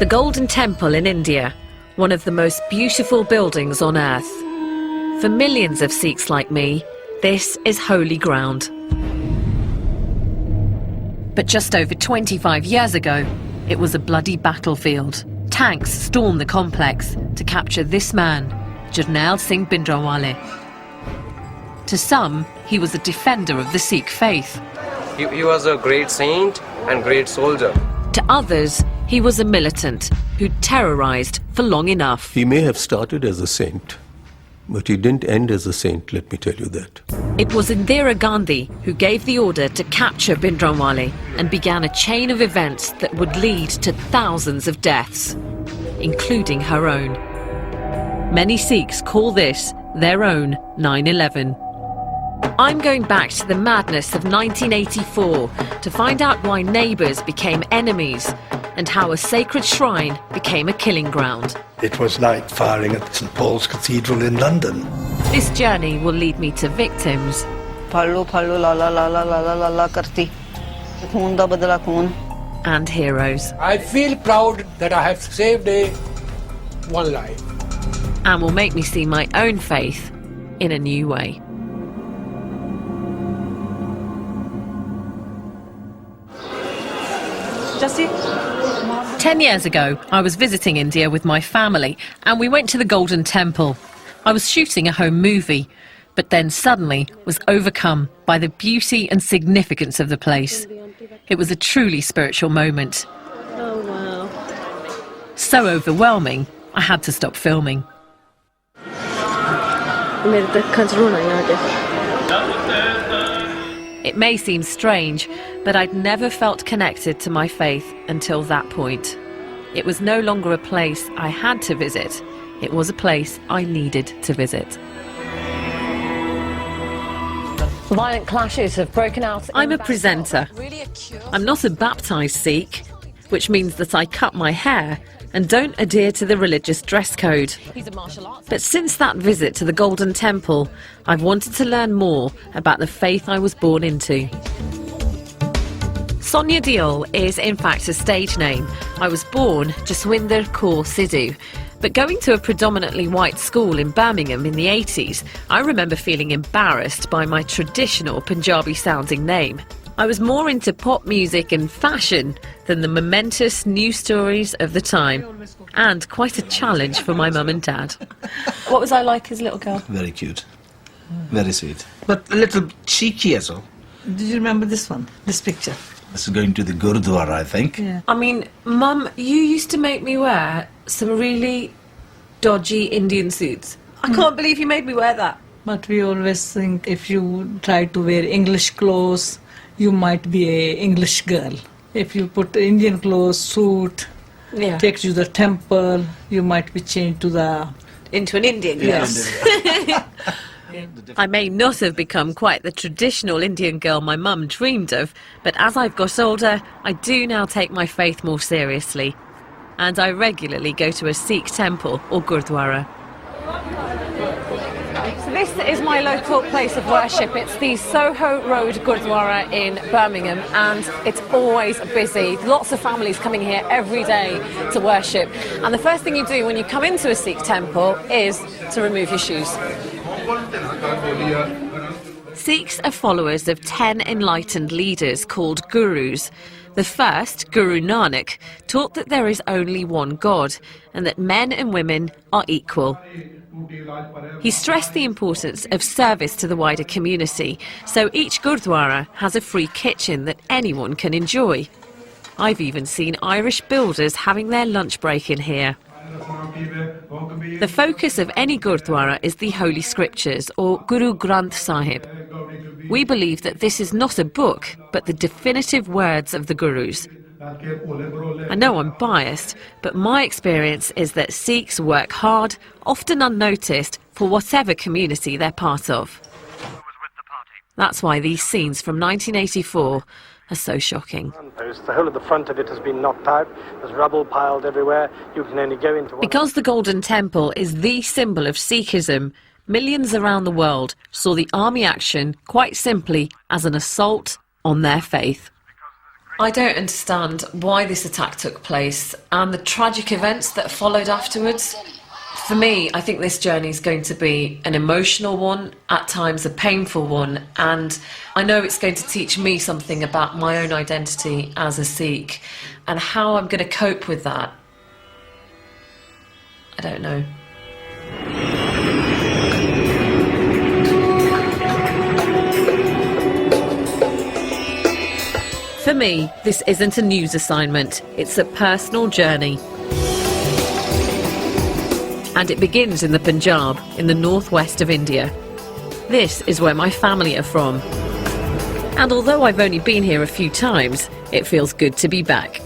The Golden Temple in India, one of the most beautiful buildings on earth. For millions of Sikhs like me, this is holy ground. But just over 25 years ago, it was a bloody battlefield. Tanks stormed the complex to capture this man, Jarnail Singh Bhindranwale. To some, he was a defender of the Sikh faith. He was a great saint and great soldier. To others, he was a militant who'd terrorised for long enough. He may have started as a saint, but he didn't end as a saint, let me tell you that. It was Indira Gandhi who gave the order to capture Bhindranwale and began a chain of events that would lead to thousands of deaths, including her own. Many Sikhs call this their own 9/11. I'm going back to the madness of 1984 to find out why neighbours became enemies and how a sacred shrine became a killing ground. It was like firing at St Paul's Cathedral in London. This journey will lead me to victims and heroes. I feel proud that I have saved one life. And will make me see my own faith in a new way. Jesse? 10 years ago, I was visiting India with my family and we went to the Golden Temple. I was shooting a home movie, but then suddenly was overcome by the beauty and significance of the place. It was a truly spiritual moment. Oh, wow. So overwhelming, I had to stop filming. It may seem strange, but I'd never felt connected to my faith until that point. It was no longer a place I had to visit. It was a place I needed to visit. Violent clashes have broken out. I'm a presenter. I'm not a baptised Sikh, which means that I cut my hair and don't adhere to the religious dress code. But since that visit to the Golden Temple, I've wanted to learn more about the faith I was born into. Sonia Deol is in fact a stage name. I was born Jaswinder Kaur Sidhu, but going to a predominantly white school in Birmingham in the 80s, I remember feeling embarrassed by my traditional Punjabi-sounding name. I was more into pop music and fashion than the momentous news stories of the time, and quite a challenge for my mum and dad. What was I like as a little girl? Very cute, very sweet, but a little cheeky as well. Did you remember this one, this picture? This is going to the Gurudwara, I think. Yeah. I mean, Mum, you used to make me wear some really dodgy Indian suits. I can't believe you made me wear that. But we always think if you try to wear English clothes, you might be an English girl. If you put Indian clothes, suit, takes you to the temple, you might be changed to into an Indian girl. Yes. I may not have become quite the traditional Indian girl my mum dreamed of, but as I've got older, I do now take my faith more seriously. And I regularly go to a Sikh temple or Gurdwara. So this is my local place of worship. It's the Soho Road Gurdwara in Birmingham, and it's always busy. Lots of families coming here every day to worship. And the first thing you do when you come into a Sikh temple is to remove your shoes. Sikhs are followers of 10 enlightened leaders called gurus. The first, Guru Nanak, taught that there is only one God and that men and women are equal. He stressed the importance of service to the wider community, so each Gurdwara has a free kitchen that anyone can enjoy. I've even seen Irish builders having their lunch break in here. The focus of any Gurdwara is the Holy Scriptures, or Guru Granth Sahib. We believe that this is not a book, but the definitive words of the Gurus. I know I'm biased, but my experience is that Sikhs work hard, often unnoticed, for whatever community they're part of. That's why these scenes from 1984 are so shocking. The whole of the front of it has been knocked out. There's rubble piled everywhere. You can only go into one. Because the Golden Temple is the symbol of Sikhism, millions around the world saw the army action quite simply as an assault on their faith. I don't understand why this attack took place and the tragic events that followed afterwards. For me, I think this journey is going to be an emotional one, at times a painful one, and I know it's going to teach me something about my own identity as a Sikh and how I'm going to cope with that. I don't know. For me, this isn't a news assignment, it's a personal journey. And it begins in the Punjab, in the northwest of India. This is where my family are from. And although I've only been here a few times, it feels good to be back.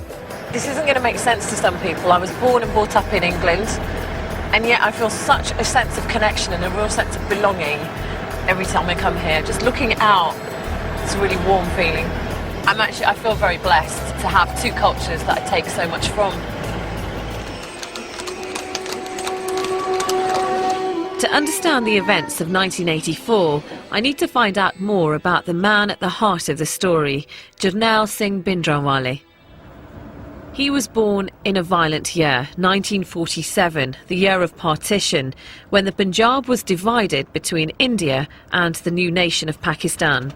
This isn't going to make sense to some people. I was born and brought up in England, and yet I feel such a sense of connection and a real sense of belonging every time I come here. Just looking out, it's a really warm feeling. I feel very blessed to have two cultures that I take so much from. To understand the events of 1984, I need to find out more about the man at the heart of the story, Jarnail Singh Bhindranwale. He was born in a violent year, 1947, the year of partition, when the Punjab was divided between India and the new nation of Pakistan.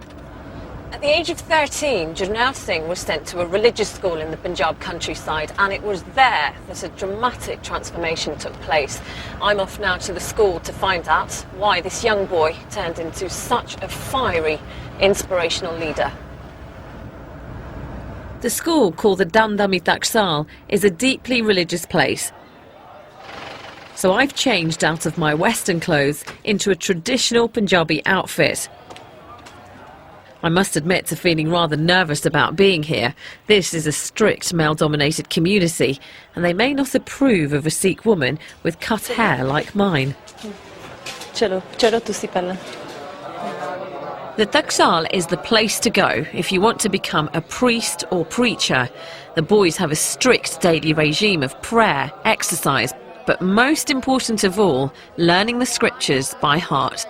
At the age of 13, Jarnail Singh was sent to a religious school in the Punjab countryside, and it was there that a dramatic transformation took place. I'm off now to the school to find out why this young boy turned into such a fiery, inspirational leader. The school, called the Dandami Taksal, is a deeply religious place. So I've changed out of my Western clothes into a traditional Punjabi outfit. I must admit to feeling rather nervous about being here. This is a strict male-dominated community, and they may not approve of a Sikh woman with cut hair like mine. The Taksal is the place to go if you want to become a priest or preacher. The boys have a strict daily regime of prayer, exercise, but most important of all, learning the scriptures by heart.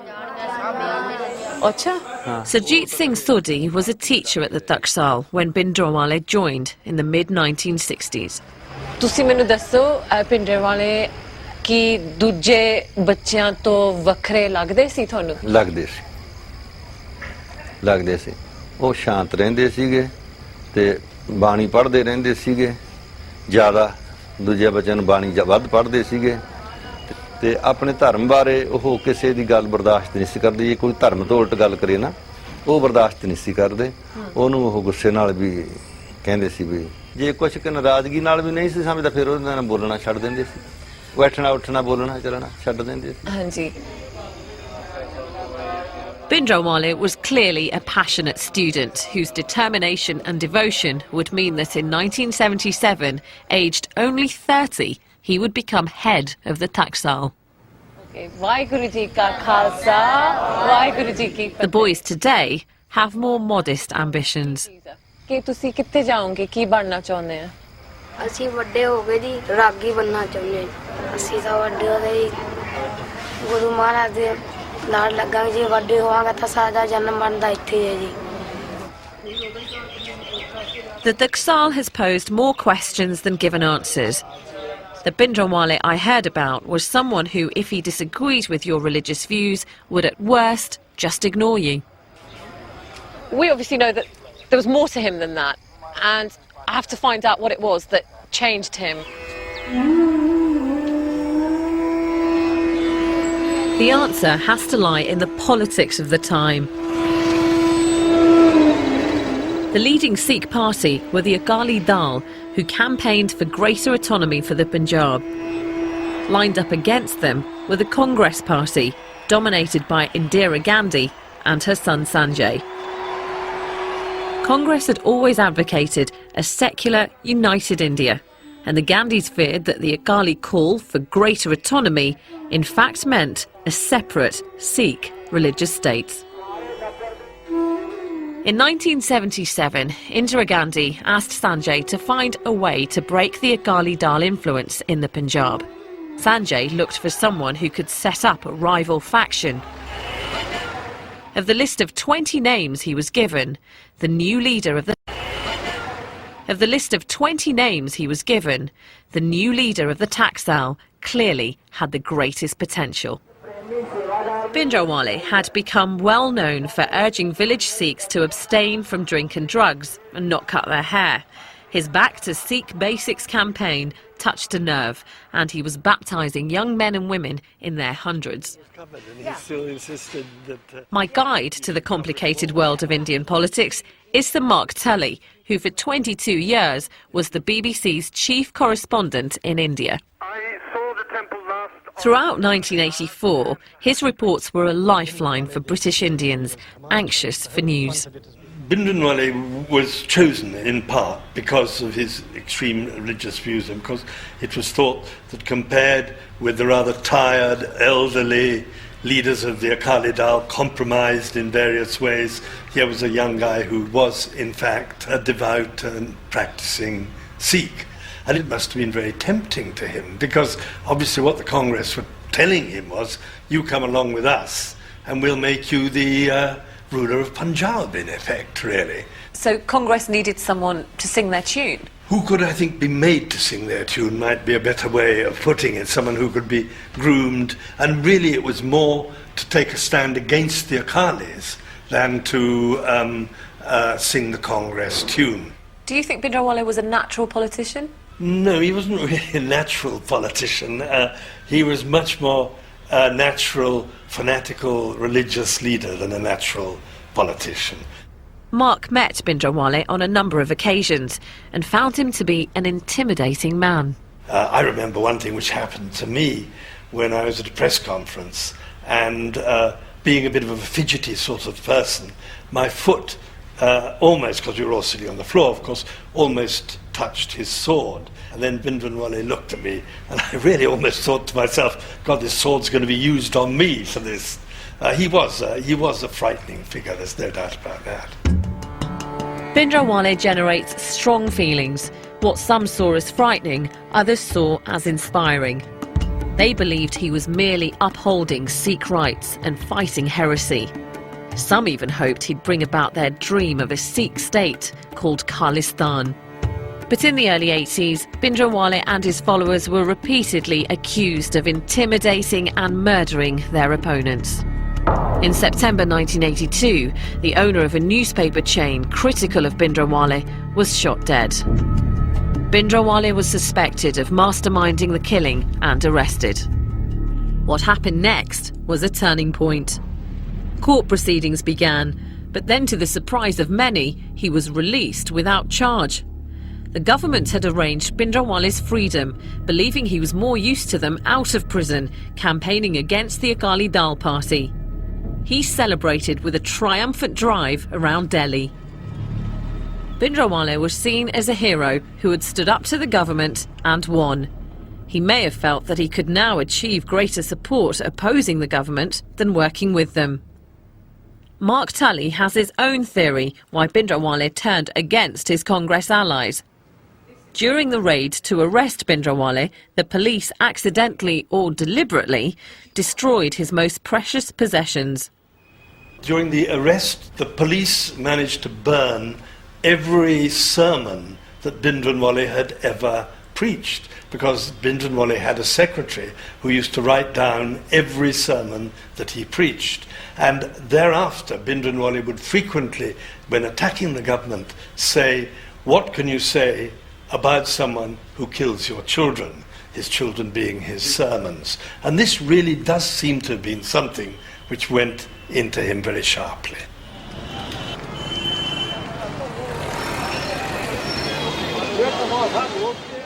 Sarjeet Singh Sodhi was a teacher at the Taksal when Bhindranwale joined in the mid-1960s. ਤੁਸੀਂ ਮੈਨੂੰ ਦੱਸੋ ਭਿੰਡਰਾਂਵਾਲੇ ਕੀ ਦੂਜੇ ਬੱਚਿਆਂ ਤੋਂ ਵੱਖਰੇ ਲੱਗਦੇ ਸੀ ਤੁਹਾਨੂੰ? ਲੱਗਦੇ ਸੀ ਉਹ ਸ਼ਾਂਤ ਰਹਿੰਦੇ ਸੀਗੇ ਤੇ ਬਾਣੀ ਪੜ੍ਹਦੇ ਰਹਿੰਦੇ ਸੀਗੇ ਜ਼ਿਆਦਾ ਦੂਜੇ ਬੱਚਿਆਂ ਨੂੰ ਬਾਣੀ ਵੱਧ ਪੜ੍ਹਦੇ ਸੀਗੇ ਤੇ ਆਪਣੇ ਧਰਮ ਬਾਰੇ ਉਹ ਕਿਸੇ ਦੀ ਗੱਲ ਬਰਦਾਸ਼ਤ ਨਹੀਂ ਸੀ ਕਰਦੇ ਜੇ ਕੋਈ ਧਰਮ ਤੋਂ ਉਲਟ ਗੱਲ ਕਰੇ ਨਾ ਉਹ ਬਰਦਾਸ਼ਤ ਨਹੀਂ ਸੀ ਕਰਦੇ ਉਹਨੂੰ ਉਹ ਗੁੱਸੇ ਨਾਲ ਵੀ ਕਹਿੰਦੇ ਸੀ ਵੀ ਜੇ ਕੁਝ ਕਿ ਨਾਰਾਜ਼ਗੀ ਨਾਲ ਵੀ ਨਹੀਂ ਸੀ ਸਮਝਦਾ ਫਿਰ ਉਹਦੇ ਨਾਲ ਬੋਲਣਾ ਛੱਡ ਦਿੰਦੇ ਸੀ ਬੈਠਣਾ ਉੱਠਣਾ ਬੋਲਣਾ ਚੱਲਣਾ ਛੱਡ ਦਿੰਦੇ ਸੀ ਹਾਂਜੀ Bhindranwale was clearly a passionate student whose determination and devotion would mean that in 1977, aged only 30, he would become head of the Taksal. The boys today have more modest ambitions. The Taksal has posed more questions than given answers. The Bhindranwale I heard about was someone who, if he disagreed with your religious views, would at worst just ignore you. We obviously know that there was more to him than that, and I have to find out what it was that changed him. The answer has to lie in the politics of the time. The leading Sikh party were the Akali Dal, who campaigned for greater autonomy for the Punjab. Lined up against them were the Congress party, dominated by Indira Gandhi and her son Sanjay. Congress had always advocated a secular, united India, and the Gandhis feared that the Akali call for greater autonomy in fact meant a separate Sikh religious state. In 1977, Indira Gandhi asked Sanjay to find a way to break the Akali Dal influence in the Punjab. Sanjay looked for someone who could set up a rival faction. Of the list of 20 names he was given, the new leader of the Of the list of 20 names he was given, the new leader of the Taxal clearly had the greatest potential. Bhindranwale had become well known for urging village Sikhs to abstain from drink and drugs and not cut their hair. His Back to Sikh Basics campaign touched a nerve, and he was baptising young men and women in their hundreds. My guide to the complicated world of Indian politics is Sir Mark Tully, who for 22 years was the BBC's chief correspondent in India. Throughout 1984, his reports were a lifeline for British Indians, anxious for news. Bhindranwale was chosen in part because of his extreme religious views, and because it was thought that compared with the rather tired, elderly leaders of the Akali Dal, compromised in various ways, here was a young guy who was, in fact, a devout and practicing Sikh. And it must have been very tempting to him, because obviously what the Congress were telling him was, you come along with us and we'll make you the ruler of Punjab, in effect, really. So Congress needed someone to sing their tune? Who could, I think, be made to sing their tune might be a better way of putting it. Someone who could be groomed. And really it was more to take a stand against the Akalis than to sing the Congress tune. Do you think Bhindranwale was a natural politician? No, he wasn't really a natural politician. He was much more a natural, fanatical, religious leader than a natural politician. Mark met Bhindranwale on a number of occasions and found him to be an intimidating man. I remember one thing which happened to me when I was at a press conference, and being a bit of a fidgety sort of person, my foot almost, because we were all sitting on the floor, of course, almost touched his sword. And then Bhindranwale looked at me, and I really almost thought to myself, God, this sword's going to be used on me for this. He was a frightening figure, there's no doubt about that. Bhindranwale generates strong feelings. What some saw as frightening, others saw as inspiring. They believed he was merely upholding Sikh rights and fighting heresy. Some even hoped he'd bring about their dream of a Sikh state called Khalistan. But in the early 80s, Bhindranwale and his followers were repeatedly accused of intimidating and murdering their opponents. In September 1982, the owner of a newspaper chain critical of Bhindranwale was shot dead. Bhindranwale was suspected of masterminding the killing and arrested. What happened next was a turning point. Court proceedings began, but then to the surprise of many, he was released without charge. The government had arranged Bhindranwale's freedom, believing he was more used to them out of prison, campaigning against the Akali Dal party. He celebrated with a triumphant drive around Delhi. Bhindranwale was seen as a hero who had stood up to the government and won. He may have felt that he could now achieve greater support opposing the government than working with them. Mark Tully has his own theory why Bhindranwale turned against his Congress allies. During the raid to arrest Bhindranwale, the police accidentally or deliberately destroyed his most precious possessions. During the arrest, the police managed to burn every sermon that Bhindranwale had ever preached, because Bhindranwale had a secretary who used to write down every sermon that he preached. And thereafter, Bhindranwale would frequently, when attacking the government, say, "What can you say about someone who kills your children?" His children being his sermons. And this really does seem to have been something which went into him very sharply.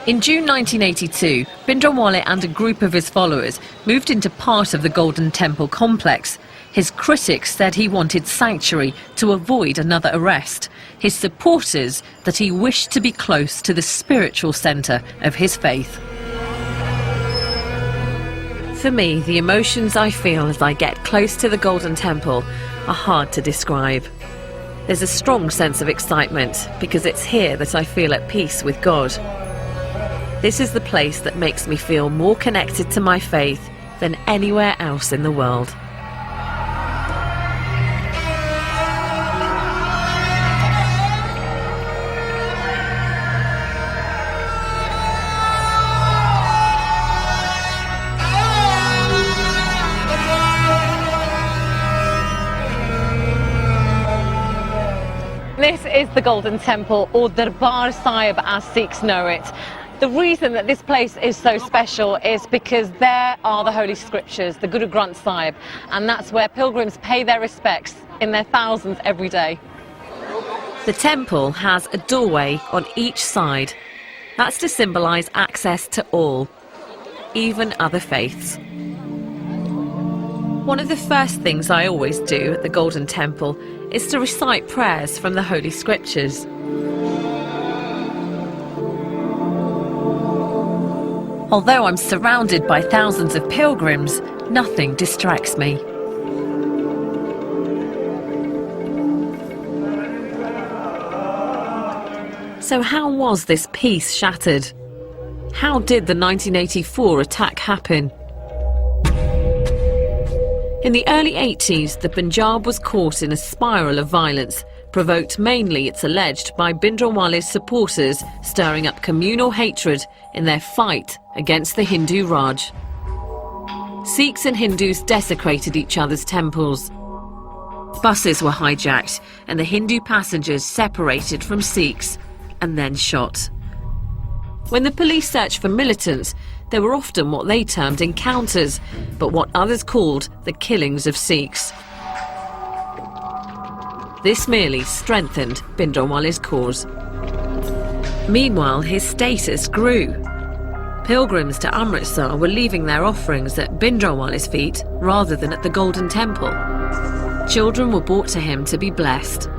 In June 1982, Bhindranwale and a group of his followers moved into part of the Golden Temple complex. His critics said he wanted sanctuary to avoid another arrest. His supporters that he wished to be close to the spiritual centre of his faith. For me, the emotions I feel as I get close to the Golden Temple are hard to describe. There's a strong sense of excitement because it's here that I feel at peace with God. This is the place that makes me feel more connected to my faith than anywhere else in the world. is the Golden Temple, or Darbar Sahib as Sikhs know it. The reason that this place is so special is because there are the Holy Scriptures, the Guru Granth Sahib, and that's where pilgrims pay their respects in their thousands every day. The temple has a doorway on each side. That's to symbolise access to all, even other faiths. One of the first things I always do at the Golden Temple is to recite prayers from the Holy Scriptures. Although I'm surrounded by thousands of pilgrims, nothing distracts me. So how was this peace shattered? How did the 1984 attack happen? In the early 80s, the Punjab was caught in a spiral of violence, provoked mainly, it's alleged, by Bhindranwale's supporters stirring up communal hatred in their fight against the Hindu Raj. Sikhs and Hindus desecrated each other's temples. Buses were hijacked and the Hindu passengers separated from Sikhs and then shot. When the police searched for militants, there were often what they termed encounters, but what others called the killings of Sikhs. This merely strengthened Bhindranwale's cause. Meanwhile, his status grew. Pilgrims to Amritsar were leaving their offerings at Bhindranwale's feet rather than at the Golden Temple. Children were brought to him to be blessed.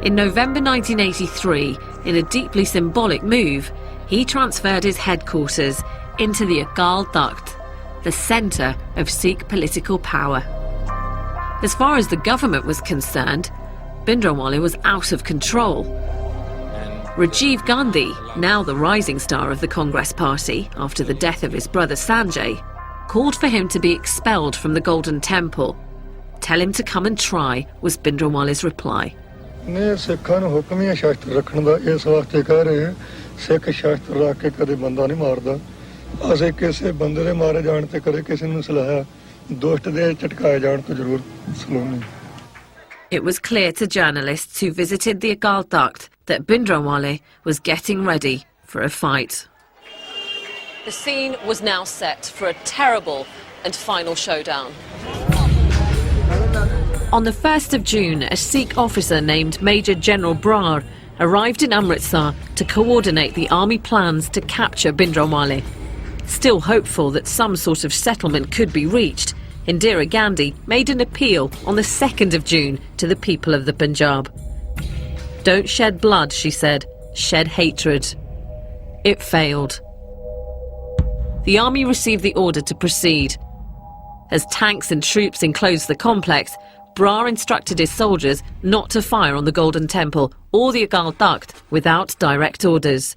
In November 1983, in a deeply symbolic move, he transferred his headquarters into the Akal Takht, the centre of Sikh political power. As far as the government was concerned, Bhindranwale was out of control. Rajiv Gandhi, now the rising star of the Congress Party after the death of his brother Sanjay, called for him to be expelled from the Golden Temple. Tell him to come and try, was Bhindranwale's reply. It was clear to journalists who visited the Akal Takht that Bhindranwale was getting ready for a fight. The scene was now set for a terrible and final showdown. On the 1st of June, a Sikh officer named Major General Brar arrived in Amritsar to coordinate the army plans to capture Bhindranwale. Still hopeful that some sort of settlement could be reached, Indira Gandhi made an appeal on the 2nd of June to the people of the Punjab. Don't shed blood, she said, shed hatred. It failed. The army received the order to proceed. As tanks and troops enclosed the complex, Brar instructed his soldiers not to fire on the Golden Temple or the Akal Takht without direct orders.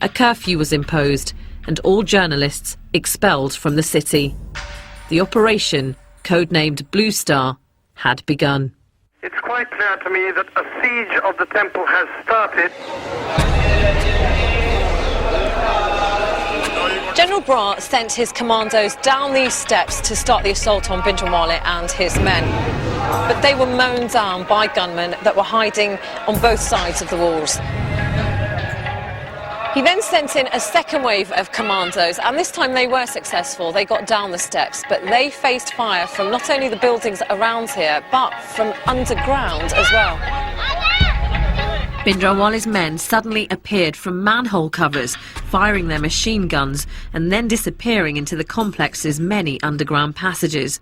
A curfew was imposed and all journalists expelled from the city. The operation, codenamed Blue Star, had begun. It's quite clear to me that a siege of the temple has started. General Brar sent his commandos down these steps to start the assault on Bhindranwale and his men. But they were mown down by gunmen that were hiding on both sides of the walls. He then sent in a second wave of commandos, and this time they were successful. They got down the steps, but they faced fire from not only the buildings around here, but from underground as well. Bhindranwale's men suddenly appeared from manhole covers, firing their machine guns and then disappearing into the complex's many underground passages.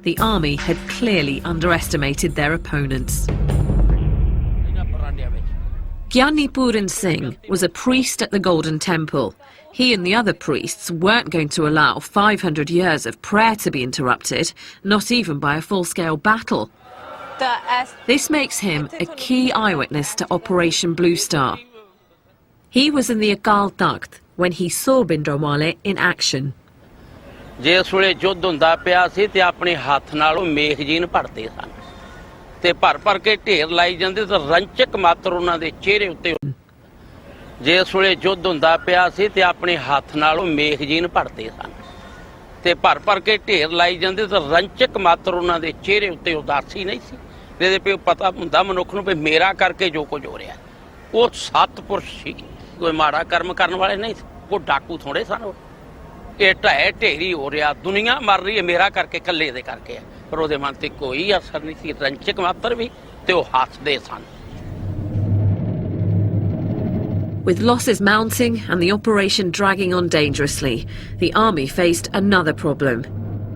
The army had clearly underestimated their opponents. Gyani Puran Singh was a priest at the Golden Temple. He and the other priests weren't going to allow 500 years of prayer to be interrupted, not even by a full-scale battle. This makes him a key eyewitness to Operation Blue Star. He was in the Akal Takht when he saw Bhindranwale in action. ਜਿਸ ਵੇਲੇ ਯੁੱਧ ਹੁੰਦਾ ਪਿਆ ਸੀ ਤੇ ਆਪਣੇ ਹੱਥ ਨਾਲੋਂ ਮੇਖਜੀਨ ਭਰਦੇ ਸਨ ਤੇ ਭਰ ਕੇ ਢੇਰ ਲਾਈ ਜਾਂਦੇ ਤੇ ਰੰਚਕ ਮਾਤਰ ਉਹਨਾਂ ਦੇ ਚਿਹਰੇ ਉੱਤੇ ਜਿਸ ਵੇਲੇ ਯੁੱਧ ਹੁੰਦਾ ਪਿਆ ਸੀ ਤੇ ਆਪਣੇ ਹੱਥ ਨਾਲੋਂ ਮੇਖਜੀਨ ਭਰਦੇ ਸਨ ਤੇ ਭਰ ਕੇ ਢੇਰ ਲਾਈ ਜਾਂਦੇ ਤੇ ਰੰਚਕ ਮਾਤਰ ਉਹਨਾਂ ਦੇ ਚਿਹਰੇ ਉੱਤੇ ਉਦਾਸੀ ਨਹੀਂ ਸੀ ਇਹਦੇ पे ਪਤਾ ਹੁੰਦਾ ਮਨੁੱਖ ਨੂੰ ਵੀ ਮੇਰਾ ਕਰਕੇ ਜੋ ਕੁਝ ਹੋ ਰਿਹਾ ਉਹ ਸਤਪੁਰਸ਼ ਸੀ ਕੋਈ ਮਾੜਾ ਕਰਮ ਕਰਨ ਵਾਲੇ ਨਹੀਂ ਉਹ ਡਾਕੂ ਥੋੜੇ ਸਨ ਇਹ ਢਹਿ ਢੇਰੀ ਹੋ ਰਿਹਾ ਦੁਨੀਆ ਮਰ ਰਹੀ ਹੈ ਮੇਰਾ ਕਰਕੇ ਇਕੱਲੇ ਦੇ ਕਰਕੇ ਹੈ ਪਰ ਉਹਦੇ ਮਨ ਤੇ ਕੋਈ ਅਸਰ ਨਹੀਂ ਸੀ ਰੰਚਕ ਮਾਤਰ ਵੀ ਤੇ ਉਹ ਹੱਸਦੇ ਸਨ With losses mounting and the operation dragging on dangerously, the army faced another problem.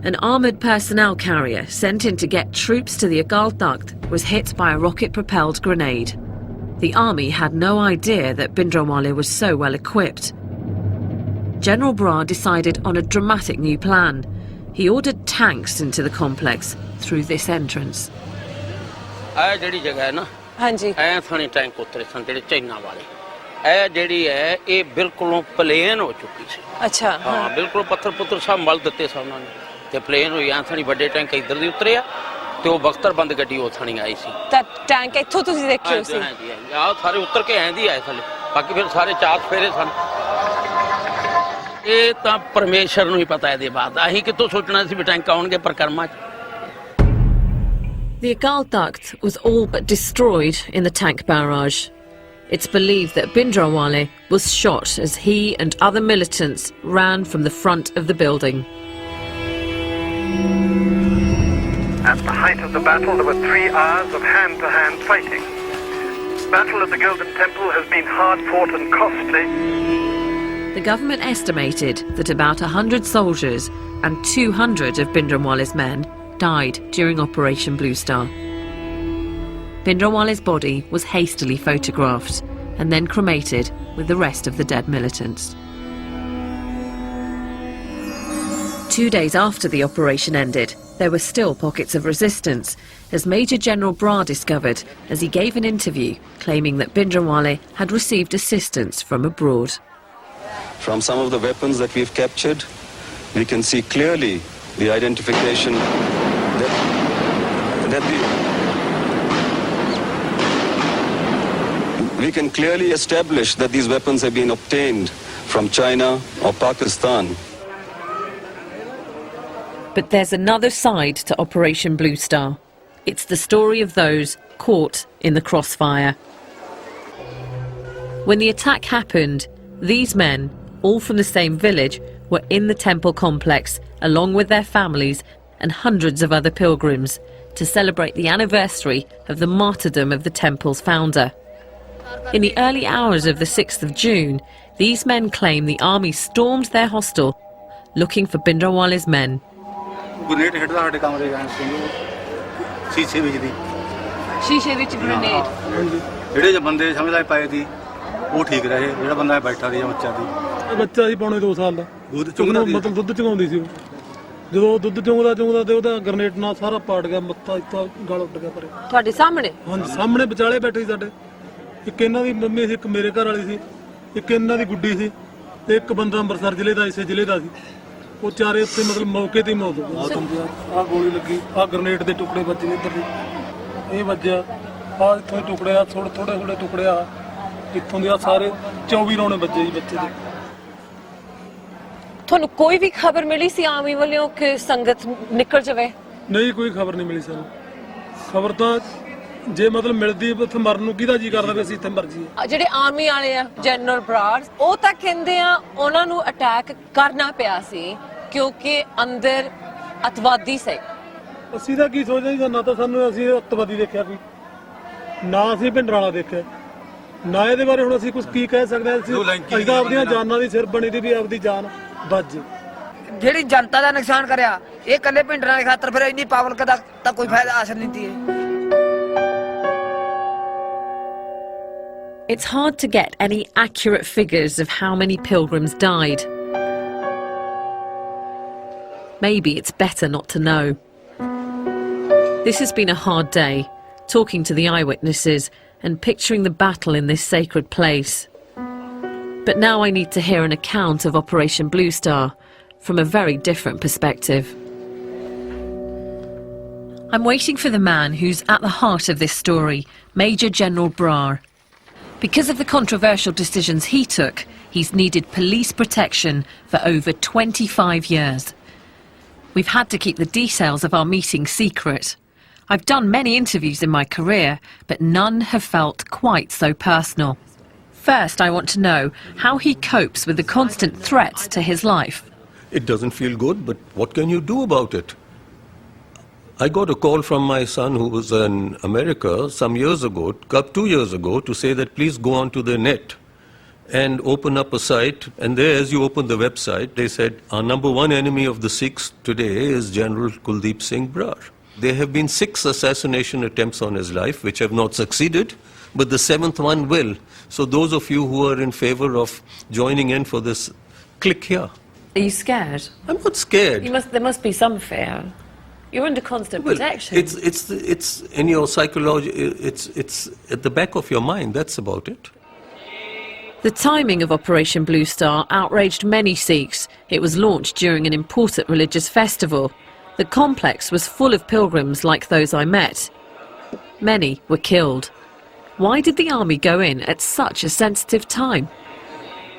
An armoured personnel carrier sent in to get troops to the Agal Takht was hit by a rocket-propelled grenade. The army had no idea that Bhindranwale was so well equipped. General Brar decided on a dramatic new plan. He ordered tanks into the complex through this entrance. ਇਹ ਜਿਹੜੀ ਜਗ੍ਹਾ ਹੈ ਨਾ ਹਾਂਜੀ ਐ ਥਾਣੀ tank ਉਤਰੇ ਸਨ ਜਿਹੜੇ ਚਾਈਨਾ ਵਾਲੇ ਇਹ ਜਿਹੜੀ ਹੈ ਇਹ ਬਿਲਕੁਲੋਂ ਪਲੇਨ ਹੋ ਚੁੱਕੀ ਸੀ ਅੱਛਾ ਹਾਂ ਬਿਲਕੁਲ ਪੱਥਰ ਪੁੱਤਰ ਸਭ ਮਲ ਦਿੱਤੇ ਸਨ ਉਹਨਾਂ ਨੇ ਤੇ ਪਲੇਨ ਹੋਈ ਐ ਥਾਣੀ ਵੱਡੇ ਟੈਂਕ ਇੱਧਰ ਦੀ ਉਤਰਿਆ ਤੇ ਉਹ ਬਖਤਰਬੰਦ ਗੱਡੀ ਉਹ ਥਾਣੀ ਆਈ ਸੀ ਤਾਂ ਟੈਂਕ ਇੱਥੋਂ ਤੁਸੀਂ ਦੇਖਿਓ ਸੀ ਹਾਂਜੀ ਆਹ ਸਾਰੇ ਉੱਤਰ ਕੇ ਐਂਦੀ ਆਏ ਥੱਲੇ ਬਾਕੀ ਫਿਰ ਸਾਰੇ ਚਾਰ ਫੇਰੇ ਸਨ ਇਹ ਤਾਂ ਪਰਮੇਸ਼ਰ ਨੂੰ ਹੀ ਪਤਾ ਇਹਦੇ ਬਾਅਦ ਅਸੀਂ ਕਿੱਥੋਂ ਸੋਚਣਾ ਸੀ ਵੀ ਟੈਂਕ ਆਉਣਗੇ ਪਰਕਰਮਾ 'ਚ The Agal Takht was all but destroyed in the tank barrage. It's believed that Bhindranwale was shot as he and other militants ran from the front of the building. At the height of the battle, there were 3 hours of hand-to-hand fighting. Battle at the Golden Temple has been hard-fought and costly. The government estimated that about 100 soldiers and 200 of Bhindranwale's men died during Operation Blue Star. Bhindranwale's body was hastily photographed and then cremated with the rest of the dead militants. 2 days after the operation ended, there were still pockets of resistance, as Major General Brar discovered as he gave an interview claiming that Bhindranwale had received assistance from abroad. From some of the weapons that we've captured, we can see clearly the identification we can clearly establish that these weapons have been obtained from China or Pakistan. But there's another side to Operation Blue Star. It's the story of those caught in the crossfire. When the attack happened, these men, all from the same village, were in the temple complex along with their families and hundreds of other pilgrims to celebrate the anniversary of the martyrdom of the temple's founder. In the early hours of the 6th of June, these men claim the army stormed their hostel looking for Bhindranwale's men. ਸ਼ੀਸ਼ੇ ਵਿੱਚ grenade ਜਿਹੜੇ ਜੇ ਬੰਦੇ ਸਮਝ ਲੈ ਪਾਏ ਸੀ ਉਹ ਠੀਕ ਰਹੇ ਜਿਹੜਾ ਬੰਦਾ ਬੈਠਾ ਸੀ ਬੱਚਾ ਸੀ ਬੱਚਾ ਸੀ ਪੌਣੇ 2 ਸਾਲ ਦਾ ਮਤਲਬ ਦੁੱਧ ਚੁੰਗਾਉਂਦੀ ਸੀ ਜਦੋਂ ਦੁੱਧ ਚੁੰਗਦਾ ਤੇ ਉਹਦਾ ਗ੍ਰੇਨੇਡ ਨਾਲ ਸਾਰਾ ਪਾੜ ਗਿਆ ਮੱਥਾ ਇੱਥੋਂ ਗਲ ਉੱਡ ਗਿਆ ਪਰੇ ਤੁਹਾਡੇ ਸਾਹਮਣੇ ਹਾਂਜੀ ਸਾਹਮਣੇ ਵਿਚਾਲੇ ਬੈਠੇ ਸੀ ਸਾਡੇ ਇੱਕ ਇਹਨਾਂ ਦੀ ਮੰਮੀ ਸੀ ਇੱਕ ਮੇਰੇ ਘਰ ਵਾਲੀ ਸੀ ਇੱਕ ਇਹਨਾਂ ਦੀ ਗੁੱਡੀ ਸੀ ਤੇ ਇੱਕ ਬੰਦਾ ਅੰਮ੍ਰਿਤਸਰ ਜ਼ਿਲ੍ਹੇ ਦਾ ਇਸੇ ਜ਼ਿਲ੍ਹੇ ਦਾ ਸੀ ਉਹ ਚਾਰੇ ਉੱਤੇ ਮਤਲਬ ਮੌਕੇ ਤੇ ਹੀ ਮੌਤ ਹੋ ਗਈ ਆਹ ਗੋਲੀ ਲੱਗੀ ਆਹ ਗ੍ਰੇਨੇਡ ਦੇ ਟੁਕੜੇ ਵੱਜੇ ਇੱਧਰ ਦੀ ਇਹ ਵੱਜਿਆ ਆਹ ਇੱਥੋਂ ਟੁਕੜੇ ਆ ਥੋੜੇ ਟੁਕੜੇ ਆ ਇੱਥੋਂ ਦੇ ਆ ਸਾਰੇ 24 ਰੌਣੇ ਵੱਜੇ ਜੀ ਬੱਚੇ ਦੇ ਤੁਹਾਨੂੰ ਕੋਈ ਵੀ ਖਬਰ ਮਿਲੀ ਸੀ ਆਰਮੀ ਵੱਲੋਂ ਕਿ ਸੰਗਤ ਨਿਕਲ ਜਾਵੇ ਨਹੀਂ ਕੋਈ ਖਬਰ ਨਹੀਂ ਮਿਲੀ ਸਾਨੂੰ ਖਬਰ ਤਾਂ ਜੇ ਮਤਲਬ ਮਿਲਦੀ ਉੱਥੇ ਮਰਨ ਨੂੰ ਕਿਹਦਾ ਜੀ ਕਰਦਾ ਵੀ ਅਸੀਂ ਇੱਥੇ ਮਰ ਜਾਈਏ ਜਿਹੜੇ ਆਰਮੀ ਵਾਲੇ ਆ ਜਨਰਲ ਬਰਾਰ ਉਹ ਤਾਂ ਕਹਿੰਦੇ ਆ ਉਹਨਾਂ ਨੂੰ ਅਟੈਕ ਕਰਨਾ ਪਿਆ ਸੀ ਕਿਉਂਕਿ ਅੰਦਰ ਅਤਵਾਦੀ ਸੀ ਅਸੀਂ ਤਾਂ ਕੀ ਸੋਚਦੇ ਨਾ ਤਾਂ ਸਾਨੂੰ ਅਸੀਂ ਅਤਵਾਦੀ ਦੇਖਿਆ ਕੋਈ ਨਾ ਅਸੀਂ ਭਿੰਡਰਾਲਾ ਦੇਖਿਆ ਨਾ ਇਹਦੇ ਬਾਰੇ ਹੁਣ ਅਸੀਂ ਕੁਝ ਕੀ ਕਹਿ ਸਕਦੇ ਹਾਂ ਅਸੀਂ ਤਾਂ ਆਪਣੀਆਂ ਜਾਨਾਂ ਦੀ ਸਿਰ ਬਣੀ ਦੀ ਵੀ ਆਪਦੀ ਜਾਨ ਬਚ ਜਿਹੜੀ ਜਨਤਾ ਦਾ ਨੁਕਸਾਨ ਕਰਿਆ ਇਹ ਕੱਲੇ ਭਿੰਡਰਾਂ ਦੇ ਖਾਤਰ ਫਿਰ ਇੰਨੀ ਪਬਲਿਕ ਦਾ ਤਾਂ ਕੋਈ ਫਾਇਦਾ ਹਾਸਲ ਨਹੀਂ ਦੀ It's hard to get any accurate figures of how many pilgrims died. Maybe it's better not to know. This has been a hard day, talking to the eyewitnesses and picturing the battle in this sacred place. But now I need to hear an account of Operation Blue Star from a very different perspective. I'm waiting for the man who's at the heart of this story, Major General Brar. Because of the controversial decisions he took, he's needed police protection for over 25 years. We've had to keep the details of our meeting secret. I've done many interviews in my career, but none have felt quite so personal. First, I want to know how he copes with the constant threats to his life. It doesn't feel good, but what can you do about it? I got a call from my son who was in America some years ago, 2 years ago, to say that please go onto the net and open up a site. And there, as you open the website, they said, our number one enemy of the Sikhs today is General Kuldeep Singh Brar. There have been 6 assassination attempts on his life, which have not succeeded, but the 7th one will. So those of you who are in favor of joining in for this, click here. Are you scared? I'm not scared. There must be some fear. You're under constant protection. It's in your psychology. It's at the back of your mind. That's about it. The timing of Operation Blue Star outraged many Sikhs. It was launched during an important religious festival. The complex was full of pilgrims like those I met. Many were killed. Why did the army go in at such a sensitive time?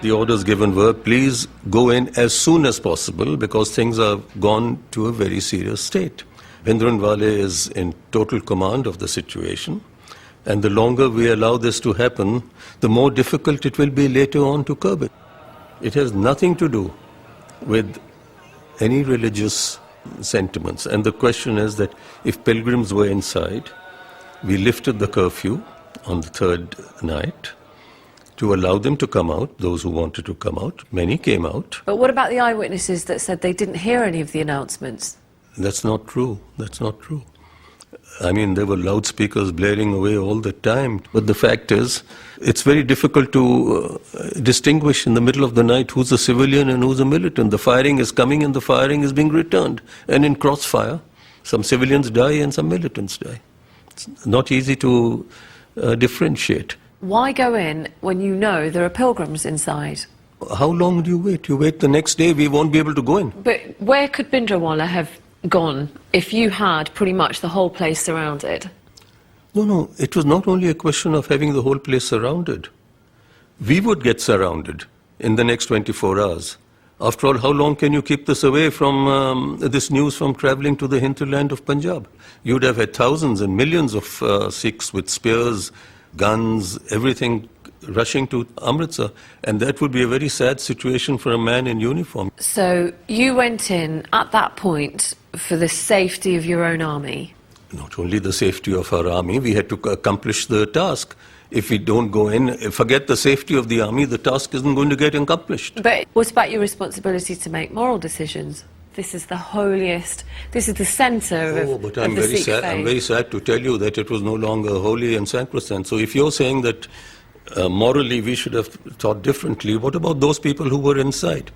The orders given were, please go in as soon as possible because things have gone to a very serious state. Bhindranwale is in total command of the situation, and the longer we allow this to happen, the more difficult it will be later on to curb it. It has nothing to do with any religious sentiments. And the question is that if pilgrims were inside, we lifted the curfew on the 3rd night to allow them to come out, those who wanted to come out. Many came out. But what about the eyewitnesses that said they didn't hear any of the announcements? That's not true. That's not true. I mean, there were loudspeakers blaring away all the time. But the fact is, it's very difficult to distinguish in the middle of the night who's a civilian and who's a militant. The firing is coming and the firing is being returned. And in crossfire, some civilians die and some militants die. It's not easy to differentiate. Why go in when you know there are pilgrims inside? How long do you wait? You wait the next day, we won't be able to go in. But where could Bhindranwale have gone if you had pretty much the whole place surrounded? No, it was not only a question of having the whole place surrounded. We would get surrounded in the next 24 hours. After all, how long can you keep this away from this news from travelling to the hinterland of Punjab? You'd have had thousands and millions of Sikhs with spears, guns, everything rushing to Amritsar, and that would be a very sad situation for a man in uniform. So you went in at that point for the safety of your own army? Not only the safety of our army, we had to accomplish the task. If we don't go in, forget the safety of the army, the task isn't going to get accomplished. But what about your responsibility to make moral decisions? This is the holiest, this is the centre of but of the Sikh faith. I'm very sad to tell you that it was no longer holy and sacrosanct. So if you're saying that morally we should have thought differently, what about those people who were inside?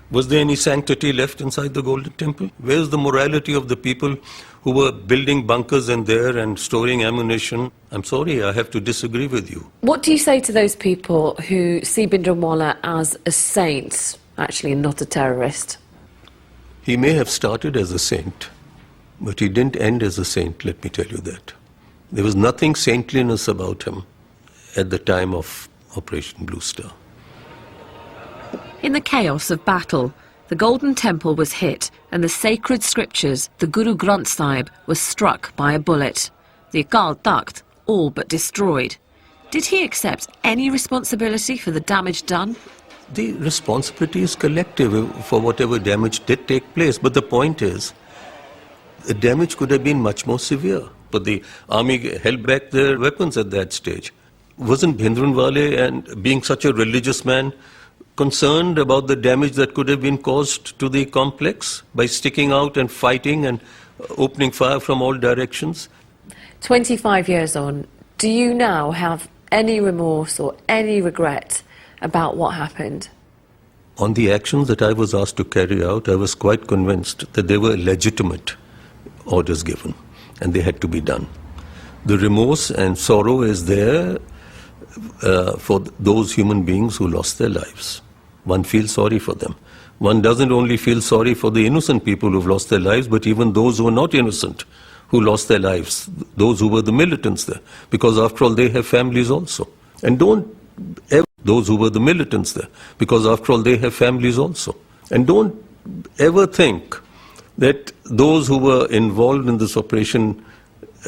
Was there any sanctity left inside the Golden Temple? Where's the morality of the people who were building bunkers in there and storing ammunition? I'm sorry, I have to disagree with you. What do you say to those people who see Bhindranwale as a saint, actually, and not a terrorist? He may have started as a saint, but he didn't end as a saint, let me tell you that. There was nothing saintliness about him at the time of Operation Blue Star. In the chaos of battle, the Golden Temple was hit and the sacred scriptures, the Guru Granth Sahib, was struck by a bullet. The Akal Takht all but destroyed. Did he accept any responsibility for the damage done? The responsibility is collective for whatever damage did take place. But the point is, the damage could have been much more severe. But the army held back their weapons at that stage. Wasn't Bhindranwale, and being such a religious man, concerned about the damage that could have been caused to the complex by sticking out and fighting and opening fire from all directions? 25 years on, do you now have any remorse or any regret about what happened? On the actions that I was asked to carry out, I was quite convinced that they were legitimate orders given and they had to be done. The remorse and sorrow is there for those human beings who lost their lives. One feels sorry for them. One doesn't only feel sorry for the innocent people who've lost their lives, but even those who are not innocent who lost their lives, those who were the militants there, because after all they have families also. And don't ever those who were the militants there, because after all they have families also. And don't ever think that those who were involved in this operation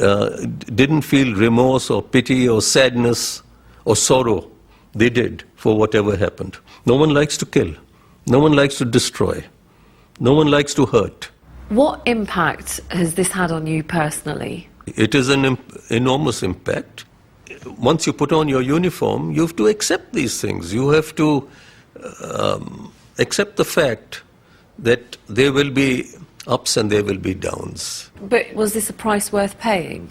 didn't feel remorse or pity or sadness or sorrow. They did for whatever happened. No one likes to kill. No one likes to destroy. No one likes to hurt. What impact has this had on you personally? It is an enormous impact. Once you put on your uniform, you have to accept these things. You have to accept the fact that there will be ups and there will be downs. But was this a price worth paying?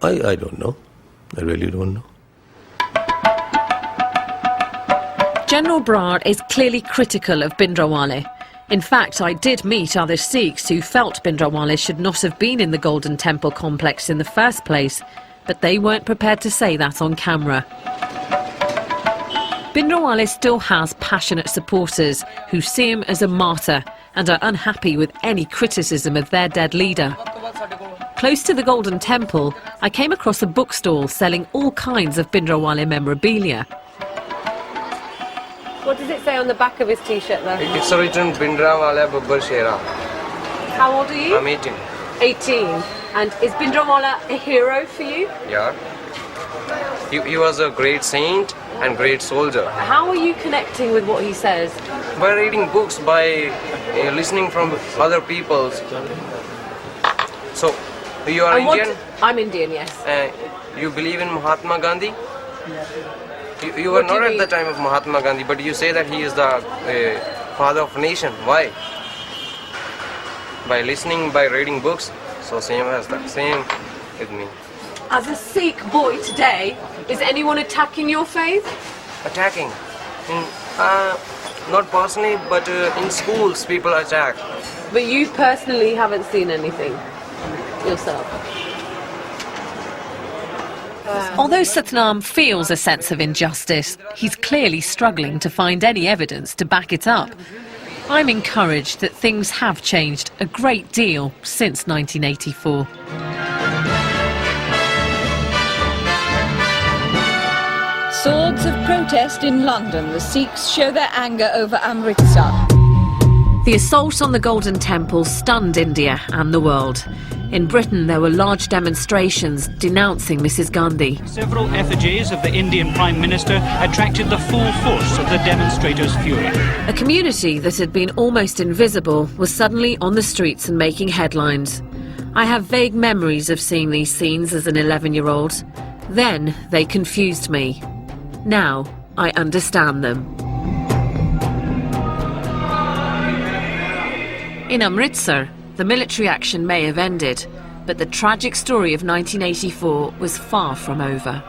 I don't know. I really don't know. General Brar is clearly critical of Bhindranwale. In fact, I did meet other Sikhs who felt Bhindranwale should not have been in the Golden Temple complex in the first place, but they weren't prepared to say that on camera. Bhindranwale still has passionate supporters who see him as a martyr and are unhappy with any criticism of their dead leader. Close to the Golden Temple, I came across a bookstall selling all kinds of Bhindranwale memorabilia. What does it say on the back of his t-shirt there? It's written Bhindranwale Babbar Shera. How old are you? I'm 18. 18. And is Bhindranwale a hero for you? Yeah. He was a great saint and great soldier. How are you connecting with what he says? By reading books, by listening from other people. So, you are Indian? I'm Indian, yes. You believe in Mahatma Gandhi? You were not at the time of Mahatma Gandhi, but you say that he is the father of nation. Why? By listening, by reading books. So same with me. As a Sikh boy today, is anyone attacking your faith? Attacking? Not personally, but in schools people attack. But you personally haven't seen anything yourself? Although Satnam feels a sense of injustice, he's clearly struggling to find any evidence to back it up. I'm encouraged that things have changed a great deal since 1984. Swords of protest in London. The Sikhs show their anger over Amritsar. The assault on the Golden Temple stunned India and the world. In Britain, there were large demonstrations denouncing Mrs. Gandhi. Several effigies of the Indian Prime Minister attracted the full force of the demonstrators' fury. A community that had been almost invisible was suddenly on the streets and making headlines. I have vague memories of seeing these scenes as an 11-year-old. Then they confused me. Now I understand them. In Amritsar, the military action may have ended, but the tragic story of 1984 was far from over.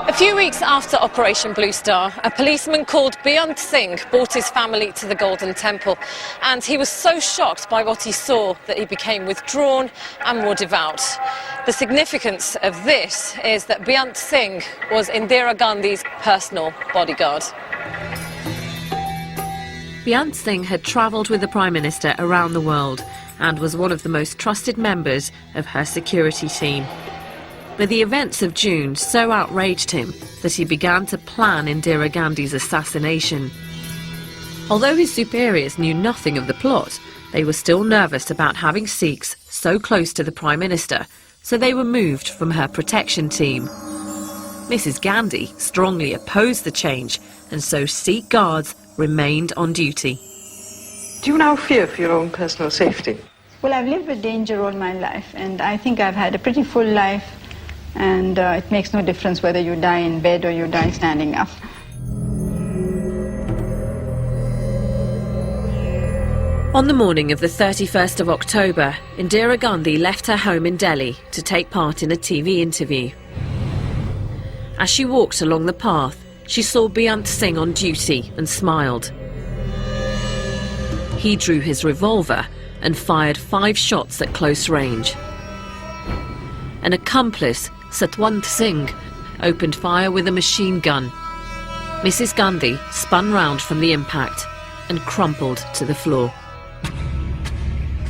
A few weeks after Operation Blue Star, a policeman called Beyant Singh brought his family to the Golden Temple, and he was so shocked by what he saw that he became withdrawn and more devout. The significance of this is that Beyant Singh was Indira Gandhi's personal bodyguard. Beyant Singh had travelled with the Prime Minister around the world and was one of the most trusted members of her security team. But the events of June so outraged him that he began to plan Indira Gandhi's assassination. Although his superiors knew nothing of the plot, they were still nervous about having Sikhs so close to the Prime Minister, so they were moved from her protection team. Mrs. Gandhi strongly opposed the change, and so Sikh guards remained on duty. Do you now fear for your own personal safety? Well, I've lived with danger all my life, and I think I've had a pretty full life, and it makes no difference whether you die in bed or you die standing up. On the morning of the 31st of October, Indira Gandhi left her home in Delhi to take part in a TV interview. As she walked along the path, she saw Beyant Singh on duty and smiled. He drew his revolver and fired 5 shots at close range. An accomplice, Satwant Singh, opened fire with a machine gun. Mrs. Gandhi spun round from the impact and crumpled to the floor.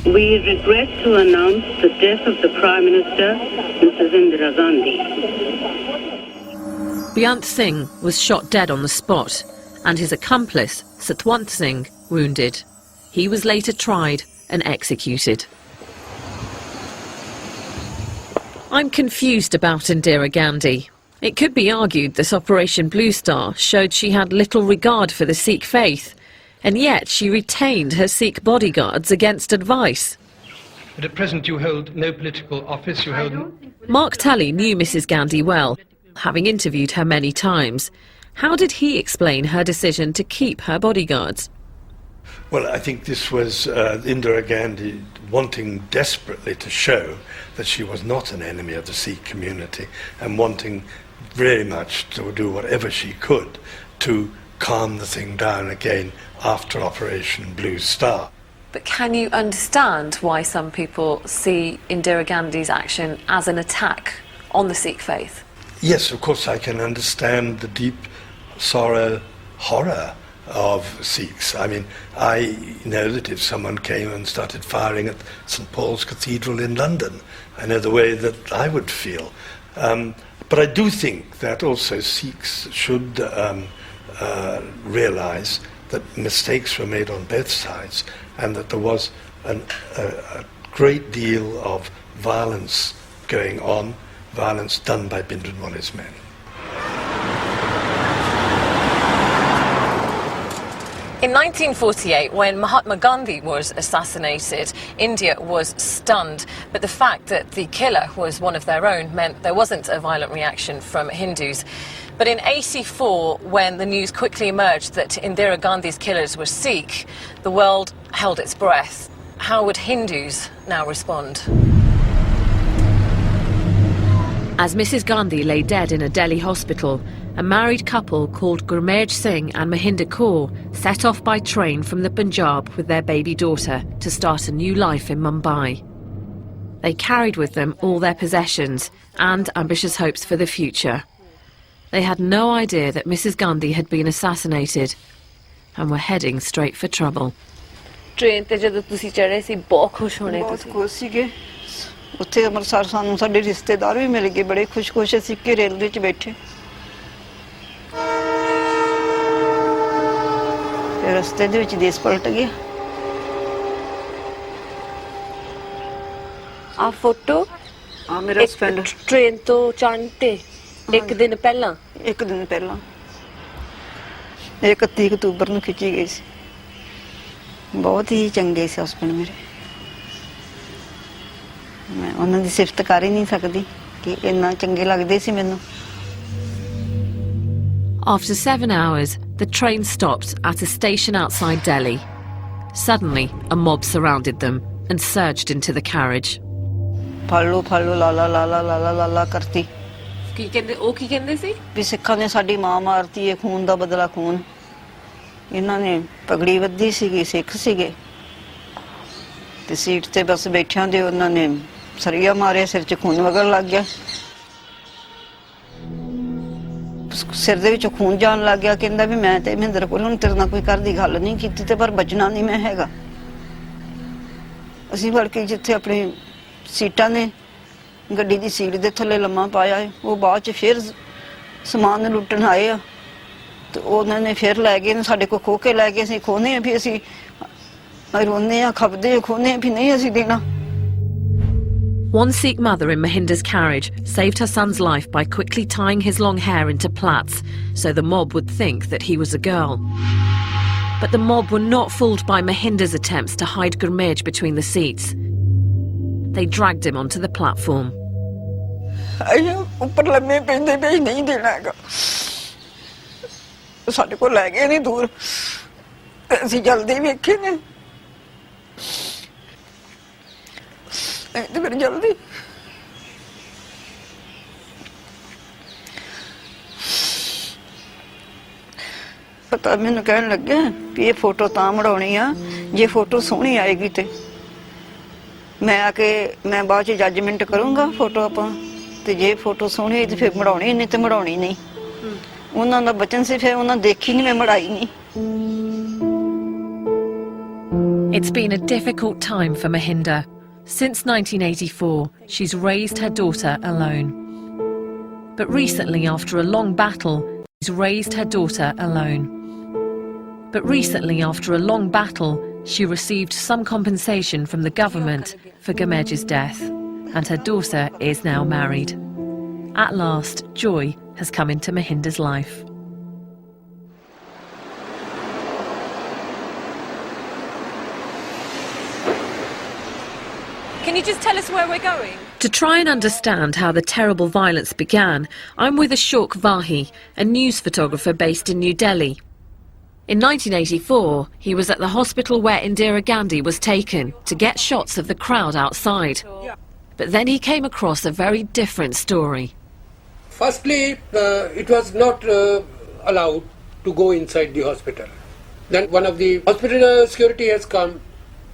We regret to announce the death of the Prime Minister, Mrs. Indira Gandhi. Beyant Singh was shot dead on the spot, and his accomplice, Satwant Singh, wounded. He was later tried and executed. I'm confused about Indira Gandhi. It could be argued that Operation Blue Star showed she had little regard for the Sikh faith, and yet she retained her Sikh bodyguards against advice. But at present you hold no political office, you hold... Mark Tully knew Mrs Gandhi well, having interviewed her many times. How did he explain her decision to keep her bodyguards? Well, I think this was Indira Gandhi wanting desperately to show that she was not an enemy of the Sikh community and wanting very much to do whatever she could to calm the thing down again after Operation Blue Star. But can you understand why some people see Indira Gandhi's action as an attack on the Sikh faith? Yes, of course I can understand the deep sorrow, horror of Sikhs. I mean, I know that if someone came and started firing at St Paul's Cathedral in London, I know the way that I would feel. But I do think that also Sikhs should realise that mistakes were made on both sides and that there was a great deal of violence going on, violence done by Bhindranwale's men. In 1948, when Mahatma Gandhi was assassinated, India was stunned. But the fact that the killer was one of their own meant there wasn't a violent reaction from Hindus. But in '84, when the news quickly emerged that Indira Gandhi's killers were Sikh, the world held its breath. How would Hindus now respond? As Mrs Gandhi lay dead in a Delhi hospital, a married couple called Gurmeet Singh and Mahinder Kaur set off by train from the Punjab with their baby daughter to start a new life in Mumbai. They carried with them all their possessions and ambitious hopes for the future. They had no idea that Mrs Gandhi had been assassinated and were heading straight for trouble. Train ते जदों तुसी चढ़े सी बहुत खुश होने बहुत खुश सीगे उत्थे अमृतसर सानू साडे रिश्तेदार भी मिल गए बड़े खुश असीं कि रेलवे च बैठे फिर रस्ते दे विच देश पलट गया आ फोटो आ मेरा फ्रेंड ट्रेन तो चढ़ते एक दिन पहला 31 अक्तूबर ਨੂੰ ਖਿੱਚੀ ਗਈ ਸੀ ਬਹੁਤ ਹੀ ਚੰਗੇ ਸੀ ਹਸਬੰਡ ਮੇਰੇ ਮੈਂ ਉਹਨਾਂ ਦੀ ਸਿਫਤ ਕਰ ਹੀ ਨਹੀਂ ਸਕਦੀ ਕਿ ਇੰਨਾ ਚੰਗੇ ਲੱਗਦੇ ਸੀ ਮੈਨੂੰ After 7 hours, the train stopped at a station outside Delhi. Suddenly, a mob surrounded them and surged into the carriage. Follow ਲਾ ਕਰਤੀ ਕੀ ਕਹਿੰਦੇ ਸੀ ਵੀ ਸਿੱਖਾਂ ਨੇ ਸਾਡੀ ਮਾਂ ਮਾਰਤੀ ਹੈ ਖੂਨ ਦਾ ਬਦਲਾ ਖੂਨ ਇਹਨਾਂ ਨੇ ਪਗੜੀ ਵੱਧੀ ਸੀਗੀ ਸਿੱਖ ਸੀਗੇ ਤੇ ਸੀਟ ਤੇ ਬਸ ਬੈਠਿਆਂ ਦੇ ਉਹਨਾਂ ਨੇ ਸਰੀਆ ਮਾਰਿਆ ਸਿਰ 'ਚ ਖੂਨ ਵਗਣ ਲੱਗ ਗਿਆ ਸਿਰ ਦੇ ਵਿੱਚੋਂ ਖੂਨ ਜਾਣ ਲੱਗ ਗਿਆ ਕਹਿੰਦਾ ਵੀ ਮੈਂ ਤੇ ਮਹਿੰਦਰ ਕੋਲ ਹੁਣ ਤੇਰੇ ਨਾਲ ਕੋਈ ਘਰ ਦੀ ਗੱਲ ਨਹੀਂ ਕੀਤੀ ਤੇ ਪਰ ਬਚਣਾ ਨਹੀਂ ਮੈਂ ਹੈਗਾ ਅਸੀਂ ਵੜ ਕੇ ਜਿੱਥੇ ਆਪਣੀ ਸੀਟਾਂ ਨੇ ਗੱਡੀ ਦੀ ਸੀਟ ਦੇ ਥੱਲੇ ਲੰਮਾ ਪਾਇਆ ਉਹ ਬਾਅਦ 'ਚ ਫਿਰ ਸਮਾਨ ਲੁੱਟਣ ਆਏ ਆ ਤੇ ਉਹਨਾਂ ਨੇ ਫਿਰ ਲੈ ਗਏ ਸਾਡੇ ਕੋਲ ਖੋਹ ਕੇ ਲੈ ਗਏ ਅਸੀਂ ਖੋਹਨੇ ਆ ਵੀ ਅਸੀਂ ਰੋਂਦੇ ਆ ਖਪਦੇ ਆ ਖੋਹਨੇ ਆ ਵੀ ਨਹੀਂ ਅਸੀਂ ਦੇਣਾ One Sikh mother in Mahinder's carriage saved her son's life by quickly tying his long hair into plaits so the mob would think that he was a girl. But the mob were not fooled by Mahinder's attempts to hide Gurmeet between the seats. They dragged him onto the platform. ਉੱਪਰ ਲੰਮੇ ਪੈਂਦੇ ਪਏ ਨਹੀਂ ਦੇਣਾ ਹੈਗਾ ਸਾਡੇ ਕੋਲ ਲੈ ਗਏ ਨਹੀਂ ਦੂਰ ਅਸੀਂ ਜਲਦੀ ਵੇਖੇ ਨੇ ਤੇ ਫਿਰ ਜਲਦੀ ਪਤਾ ਮੈਨੂੰ ਕਹਿਣ ਲੱਗਿਆ ਵੀ ਇਹ ਫੋਟੋ ਤਾਂ ਮੜਾਉਣੀ ਆ ਜੇ ਫੋਟੋ ਸੋਹਣੀ ਆਏਗੀ ਤੇ ਮੈਂ ਆ ਕੇ ਮੈਂ ਬਾਅਦ ਚ ਜੱਜਮੈਂਟ ਕਰੂੰਗਾ ਫੋਟੋ ਆਪਾਂ ਤੇ ਜੇ ਫੋਟੋ ਸੋਹਣੀ ਤੇ ਫਿਰ ਮੜਾਉਣੀ ਨਹੀਂ ਤੇ ਮੜਾਉਣੀ ਨਹੀਂ ਉਹਨਾਂ ਦਾ ਬਚਨ ਸੀ ਫਿਰ ਉਹਨਾਂ ਦੇਖੀ ਨਹੀਂ ਮੈਂ ਮੜਾਈ ਨਹੀਂ It's been a difficult time for Mahinder. Since 1984, she's raised her daughter alone. But recently, after a long battle, she received some compensation from the government for Gurmeet's death. and her daughter is now married. At last, joy has come into Mahinder's life. Can you just tell us where we're going? To try and understand how the terrible violence began, I'm with Ashok Vahi, a news photographer based in New Delhi. In 1984, he was at the hospital where Indira Gandhi was taken to get shots of the crowd outside. But then he came across a very different story. Firstly, it was not allowed to go inside the hospital. Then one of the hospital security has come.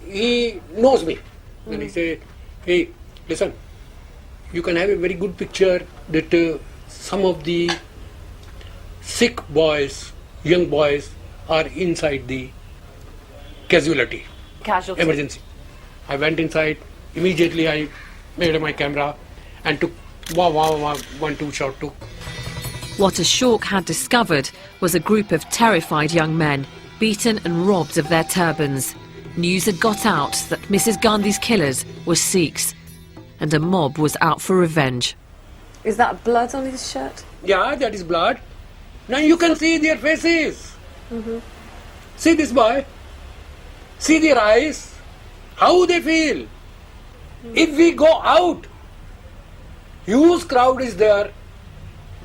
He knows me. And he said, hey, listen, you can have a very good picture that some of the Sikh boys, young boys, are inside the casualty. Emergency. I went inside. Immediately I made my camera and took one, two shot took. What Ashok had discovered was a group of terrified young men, beaten and robbed of their turbans. News had got out that Mrs. Gandhi's killers were Sikhs, and a mob was out for revenge. Is that blood on his shirt? Yeah, that is blood. Now you can see their faces. See this boy. See their eyes. How they feel. If we go out, huge crowd is there,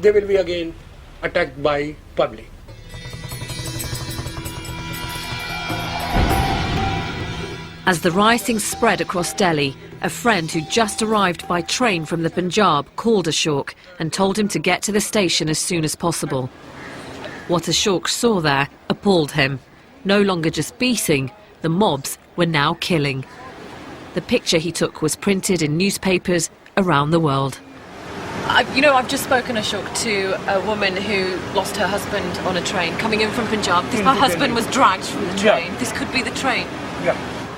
they will be again attacked by public. As the rioting spread across Delhi, a friend who just arrived by train from the Punjab called Ashok and told him to get to the station as soon as possible. What Ashok saw there appalled him. No longer just beating, the mobs were now killing. The picture he took was printed in newspapers around the world. I've just spoken, Ashok, to a woman who lost her husband on a train coming in from Punjab. Her husband was dragged from the train. This could be the train. Yeah.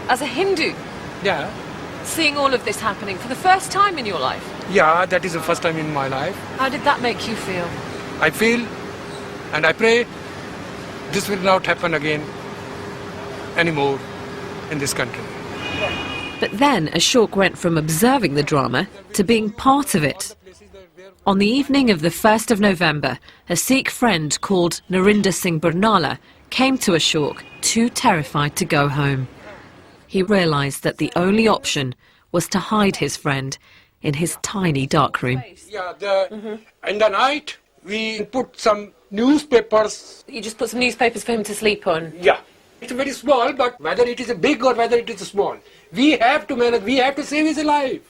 As a Hindu, seeing all of this happening for the first time in your life. Yeah, that is the first time in my life. How did that make you feel? I feel and I pray this will not happen again anymore in this country. But then Ashok went from observing the drama to being part of it. On the evening of the 1st of November, a Sikh friend called Narinder Singh Barnala came to Ashok, too terrified to go home. He realised that the only option was to hide his friend in his tiny dark room. Yeah, in the night we put some newspapers. You just put some newspapers for him to sleep on? Yeah. It's very small, but whether it is a big or whether it is a small, we have to manage, we have to save his life.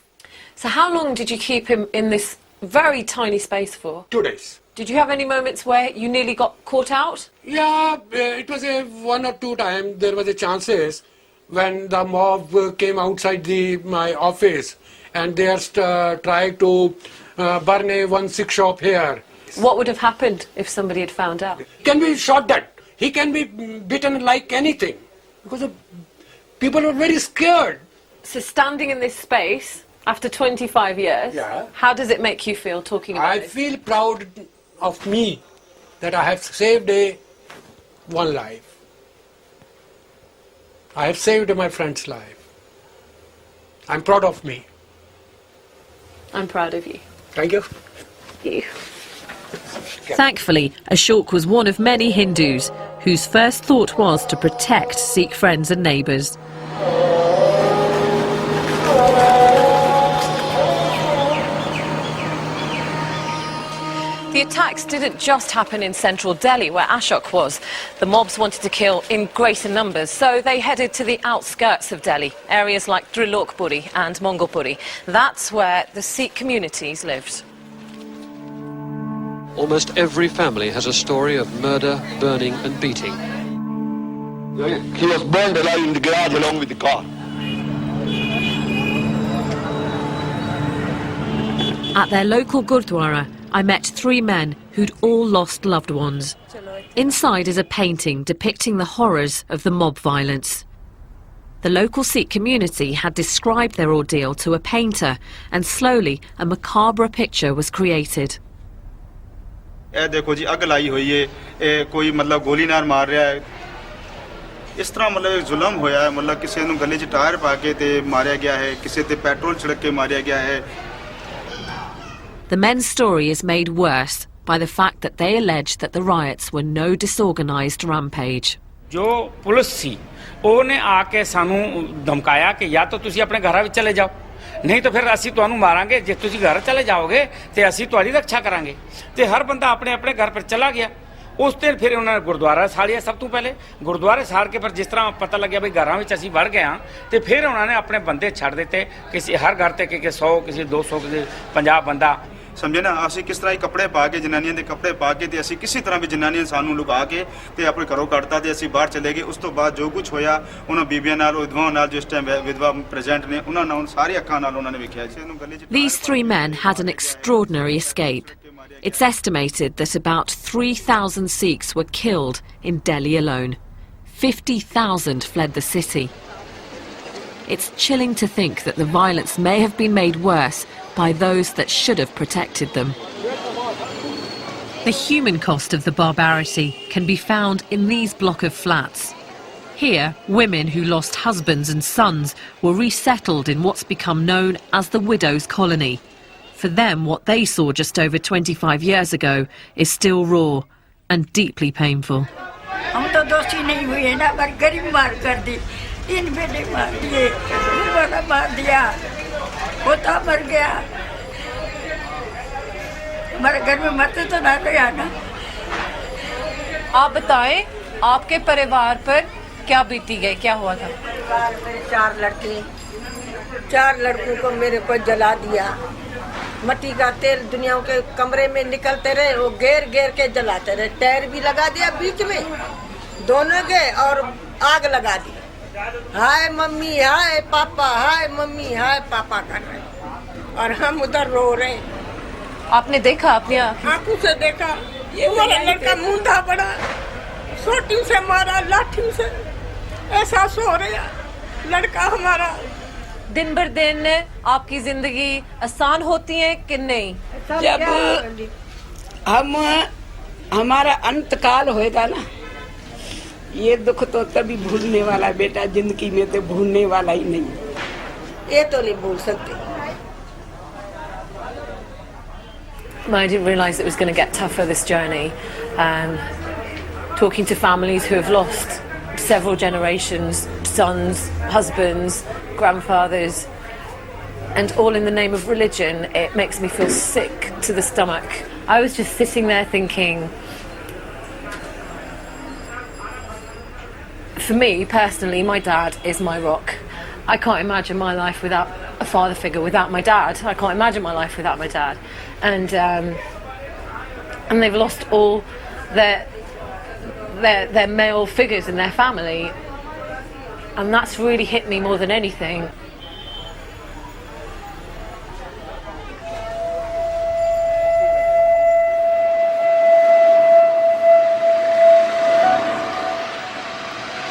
So how long did you keep him in this very tiny space for? 2 days. Did you have any moments where you nearly got caught out? Yeah, it was a 1 or 2 times there was a chances when the mob came outside my office and they are trying to burn one Sikh shop here. What would have happened if somebody had found out? He can be shot dead. He can be beaten like anything because people are very scared. So standing in this space after 25 years, how does it make you feel talking about this? I feel proud of me that I have saved one life. I have saved my friend's life. I'm proud of me. I'm proud of you. Thank you. You. Thankfully, Ashok was one of many Hindus whose first thought was to protect Sikh friends and neighbours. The attacks didn't just happen in central Delhi, where Ashok was. The mobs wanted to kill in greater numbers, so they headed to the outskirts of Delhi, areas like Trilokpuri and Mongolpuri. That's where the Sikh communities lived. Almost every family has a story of murder, burning and beating. He was burned alive in the garage along with the car. At their local Gurdwara, I met 3 men who'd all lost loved ones. Inside is a painting depicting the horrors of the mob violence. The local Sikh community had described their ordeal to a painter, and slowly a macabre picture was created. ਇਹ ਦੇਖੋ ਜੀ ਅੱਗ ਲਾਈ ਹੋਈ ਏ ਇਹ ਕੋਈ ਮਤਲਬ ਗੋਲੀ ਨਾਲ ਮਾਰ ਰਿਹਾ ਹੈ ਇਸ ਤਰ੍ਹਾਂ ਮਤਲਬ ਇੱਕ ਜ਼ੁਲਮ ਹੋਇਆ ਹੈ ਮਤਲਬ ਕਿਸੇ ਨੂੰ ਗਲੇ 'ਚ ਟਾਇਰ ਪਾ ਕੇ ਤੇ ਮਾਰਿਆ ਗਿਆ ਹੈ ਕਿਸੇ ਤੇ ਪੈਟਰੋਲ ਛਿੜਕ ਕੇ ਮਾਰਿਆ ਗਿਆ ਹੈ The men's story is made worse by the fact that they allege that the riots were no disorganised rampage. जो पुलिस सी ਉਹਨੇ ਆ ਕੇ ਸਾਨੂੰ ਧਮਕਾਇਆ ਕਿ ਜਾਂ ਤਾਂ ਤੁਸੀਂ ਆਪਣੇ ਘਰਾਂ ਵਿੱਚ ਚਲੇ ਜਾਓ ਨਹੀਂ ਤਾਂ ਫਿਰ ਅਸੀਂ ਤੁਹਾਨੂੰ ਮਾਰਾਂਗੇ ਜੇ ਤੁਸੀਂ ਘਰ ਚਲੇ ਜਾਓਗੇ ਤੇ ਅਸੀਂ ਤੁਹਾਡੀ ਰੱਖਿਆ ਕਰਾਂਗੇ ਤੇ ਹਰ ਬੰਦਾ ਆਪਣੇ ਆਪਣੇ ਘਰ ਪਰ ਚਲਾ ਗਿਆ ਉਸ ਦਿਨ ਫਿਰ ਉਹਨਾਂ ਨੇ ਗੁਰਦੁਆਰਾ ਸਾੜਿਆ ਸਭ ਤੋਂ ਪਹਿਲੇ ਗੁਰਦੁਆਰੇ ਸਾੜ ਕੇ ਫਿਰ ਜਿਸ ਤਰ੍ਹਾਂ ਪਤਾ ਲੱਗਿਆ ਵੀ ਘਰਾਂ ਵਿੱਚ ਅਸੀਂ ਵੜ ਗਏ ਹਾਂ ਤੇ ਫਿਰ ਉਹਨਾਂ ਨੇ ਆਪਣੇ ਬੰਦੇ ਛੱਡ ਦਿੱਤੇ ਕਿਸੇ ਹਰ ਘਰ ਤੇ ਕਿ 100 ਕਿਸੇ 200 ਕਿਸੇ 50 ਬੰਦਾ ਸਮਝੇ ਨਾ ਅਸੀਂ ਕਿਸ ਤਰ੍ਹਾਂ ਹੀ ਕੱਪੜੇ ਪਾ ਕੇ ਜਨਾਨੀਆਂ ਦੇ ਕੱਪੜੇ ਪਾ ਕੇ ਤੇ ਅਸੀਂ ਕਿਸੇ ਤਰ੍ਹਾਂ ਵੀ ਜਨਾਨੀਆਂ ਸਾਨੂੰ ਲੁਕਾ ਕੇ ਤੇ ਆਪਣੇ ਘਰੋਂ ਕੱਢਤਾ ਤੇ ਅਸੀਂ ਬਾਹਰ ਚਲੇ ਗਏ ਉਸ ਤੋਂ ਬਾਅਦ ਜੋ ਕੁਝ ਹੋਇਆ ਉਹਨਾਂ ਬੀਬੀਆਂ ਨਾਲ ਵਿਧਵਾਵਾਂ ਨਾਲ ਜਿਸ ਟਾਈਮ ਵਿਧਵਾ ਪ੍ਰੈਜ਼ੈਂਟ ਨੇ ਉਹਨਾਂ ਨਾਲ ਸਾਰੀ ਅੱਖਾਂ ਨਾਲ ਉਹਨਾਂ ਨੇ ਵੇਖਿਆ ਸੀ ਇਹਨੂੰ ਗਲੇ 'ਚ These three men had an extraordinary escape. It's estimated that about 3,000 Sikhs were killed in Delhi alone. 50,000 fled the city. It's chilling to think that the violence may have been made worse by those that should have protected them. The human cost of the barbarity can be found in these block of flats. Here, women who lost husbands and sons were resettled in what's become known as the widows' colony. For them, what they saw just over 25 years ago is still raw and deeply painful. हम तो दोषी नहीं हुए ना पर गरीब मार कर दी 3 बेटे मार दिए बड़ा मार दिया पोता मर गया हमारे घर में मरते तो ना गया ना आप बताएं आपके परिवार पर क्या बीती गई क्या हुआ था मेरे 4 लड़के 4 लड़कों को मेरे को जला दिया मट्टी का तेल दुनिया के कमरे में निकलते रहे वो घेर घेर के जलाते रहे टायर भी लगा दिया बीच में दोनों के और आग लगा दी हाय मम्मी हाय पापा हाय मम्मी हाय पापा कर रहे और हम उधर रो रहे आपने देखा अपनी आंखों से देखा ये हमारा लड़का मुंडा पड़ा सोटी से मारा लाठी से ऐसा सो रहा लड़का हमारा दिन भर दिन आपकी जिंदगी आसान होती है कि नहीं जब हम हमारा अंतकाल होएगा ना ये दुख तो तभी भूलने वाला बेटा जिंदगी में तो भूलने वाला ही नहीं ये तो नहीं भूल सकते I didn't realise it was going to get tougher this journey. Talking to families who have lost several generations, sons, husbands, grandfathers, and all in the name of religion, it makes me feel sick to the stomach. I was just sitting there thinking, for me personally, my dad is my rock. I can't imagine my life without a father figure, without my dad. I can't imagine my life without my dad. And they've lost all their male figures in their family, and that's really hit me more than anything.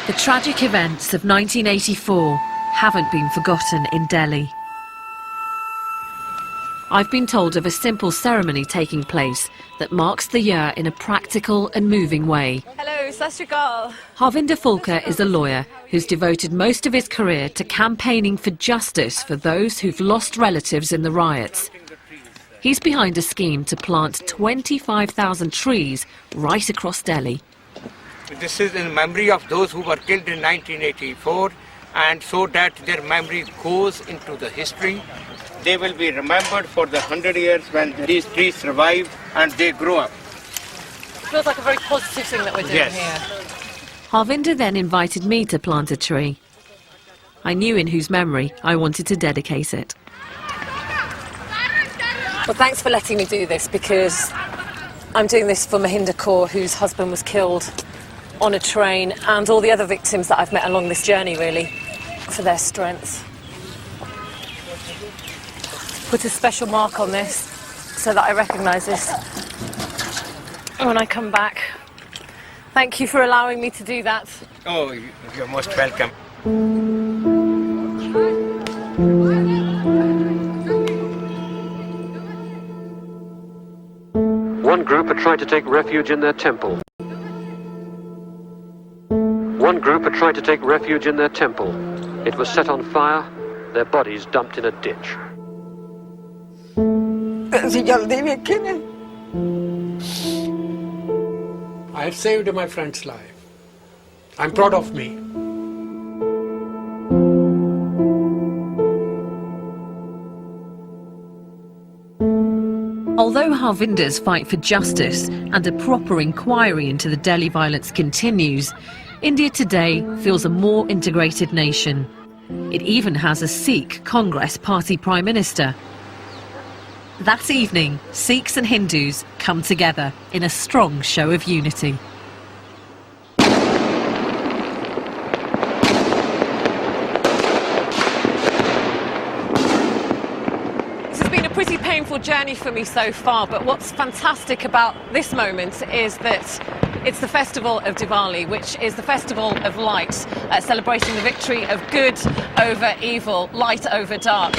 The tragic events of 1984 haven't been forgotten in Delhi. I've been told of a simple ceremony taking place that marks the year in a practical and moving way. Hello, Sat Shri Akal. Harvinder Fulkar is a lawyer who's devoted most of his career to campaigning for justice for those who've lost relatives in the riots. He's behind a scheme to plant 25,000 trees right across Delhi. This is in memory of those who were killed in 1984, and so that their memory goes into the history. They will be remembered for the 100 years when these trees survive and they grow up. Feels like a very positive thing that we're doing here. Harvinder then invited me to plant a tree. I knew in whose memory I wanted to dedicate it. Well, thanks for letting me do this, because I'm doing this for Mahinder Kaur, whose husband was killed on a train, and all the other victims that I've met along this journey, really, for their strength. Put a special mark on this so that I recognise this when I come back. Thank you for allowing me to do that. Oh, you're most welcome. One group had tried to take refuge in their temple. One group had tried to take refuge in their temple. It was set on fire, their bodies dumped in a ditch. I have saved my friend's life. I'm proud of me. Although Harvinder's fight for justice and a proper inquiry into the Delhi violence continues, India today feels a more integrated nation. It even has a Sikh Congress Party Prime Minister. That evening, Sikhs and Hindus come together in a strong show of unity. Pretty painful journey for me so far, but what's fantastic about this moment is that it's the festival of Diwali, which is the festival of light, celebrating the victory of good over evil, light over dark.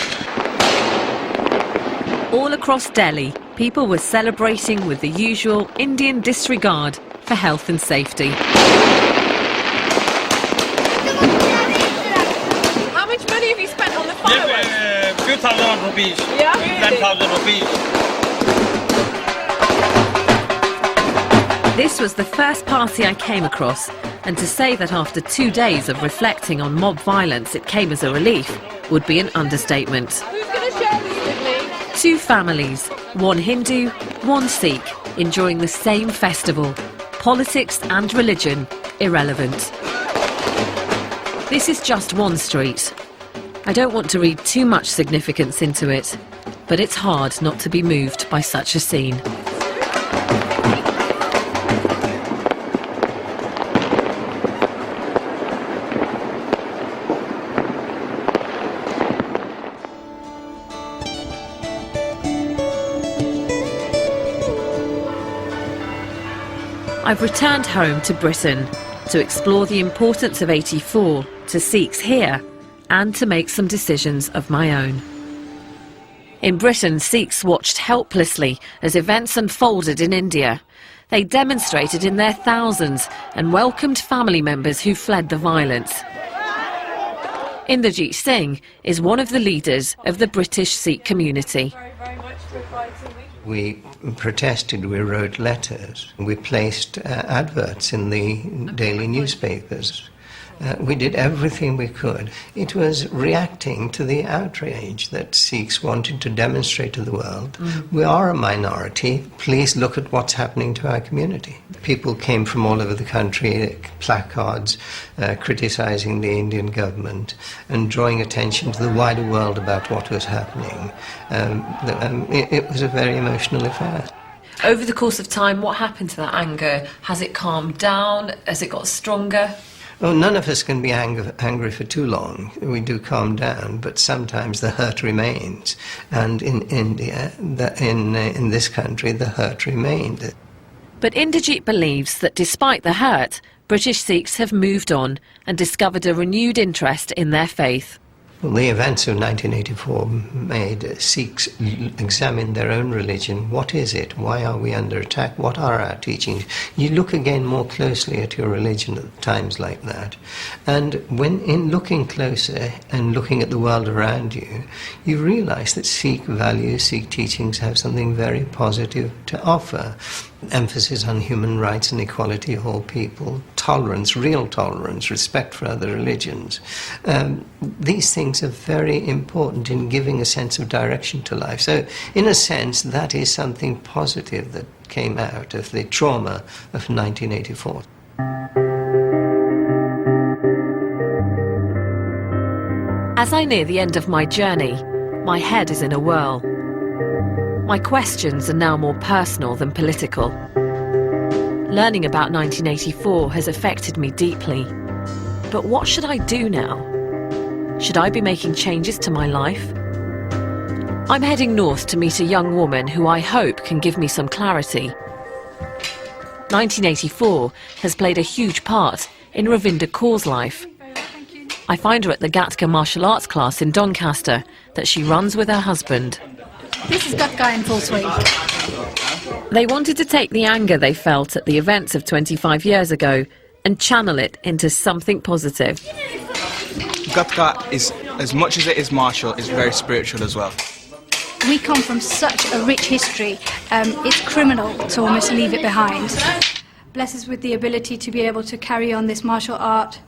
All across Delhi, people were celebrating with the usual Indian disregard for health and safety. How much money have you spent on the fireworks? Few thousand rupees. Yeah? 10,000 rupees. This was the first party I came across, and to say that after 2 days of reflecting on mob violence it came as a relief would be an understatement. Who's going to share this with me? 2 families, one Hindu, one Sikh, enjoying the same festival. Politics and religion irrelevant. This is just one street. I don't want to read too much significance into it, but it's hard not to be moved by such a scene. I've returned home to Britain to explore the importance of 84 to Sikhs here and to make some decisions of my own. In Britain, Sikhs watched helplessly as events unfolded in India. They demonstrated in their thousands and welcomed family members who fled the violence. Inderjeet Singh is one of the leaders of the British Sikh community. We protested, we wrote letters, we placed adverts in the daily newspapers. We did everything we could. It was reacting to the outrage that Sikhs wanted to demonstrate to the world. We are a minority. Please look at what's happening to our community. People came from all over the country, placards criticizing the Indian government and drawing attention to the wider world about what was happening. It was a very emotional affair. Over the course of time, what happened to that anger? Has it calmed down? Has it got stronger? Well, none of us can be angry for too long. We do calm down, but sometimes the hurt remains. And in India, in this country, the hurt remained. But Inderjeet believes that despite the hurt, British Sikhs have moved on and discovered a renewed interest in their faith. Well, the events of 1984 made Sikhs examine their own religion. What is it? Why are we under attack? What are our teachings? You look again more closely at your religion at times like that. And when in looking closer and looking at the world around you, you realize that Sikh values, Sikh teachings have something very positive to offer. Emphasis on human rights and equality of all people, tolerance, real tolerance, respect for other religions. These things are very important in giving a sense of direction to life. So, in a sense, that is something positive that came out of the trauma of 1984. As I near the end of my journey, my head is in a whirl. My questions are now more personal than political. Learning about 1984 has affected me deeply. But what should I do now? Should I be making changes to my life? I'm heading north to meet a young woman who I hope can give me some clarity. 1984 has played a huge part in Ravinder Kaur's life. I find her at the Gatka martial arts class in Doncaster that she runs with her husband. This is Gatka in full swing. They wanted to take the anger they felt at the events of 25 years ago and channel it into something positive. Gatka is, as much as it is martial, is very spiritual as well. We come from such a rich history, it's criminal to almost leave it behind. Bless us with the ability to be able to carry on this martial art.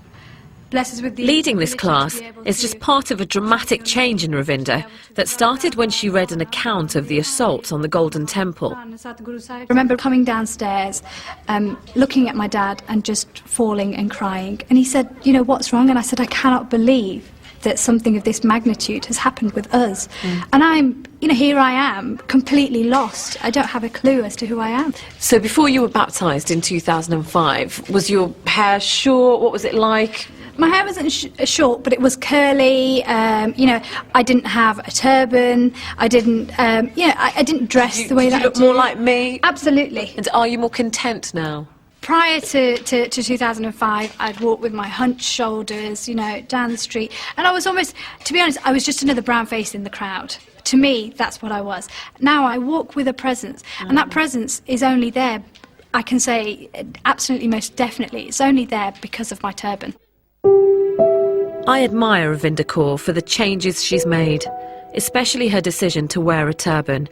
Bless us with the Leading this class is just part of a dramatic change in Ravinder that started when she read an account of the assault on the Golden Temple. I remember coming downstairs, looking at my dad and just falling and crying. And he said, you know, what's wrong? And I said, I cannot believe that something of this magnitude has happened with us. And here I am, completely lost. I don't have a clue as to who I am. So before you were baptised in 2005, was your hair short? What was it like? My hair wasn't short, but it was curly. I didn't have a turban. I didn't, I didn't dress the way that I do. Did you look more like me? Absolutely. And are you more content now? Prior to 2005, I'd walk with my hunched shoulders, down the street. And I was almost, to be honest, I was just another brown face in the crowd. To me, that's what I was. Now I walk with a presence, and that presence is only there, I can say, absolutely, most definitely, it's only there because of my turban. I admire Ravinder Kaur for the changes she's made, especially her decision to wear a turban.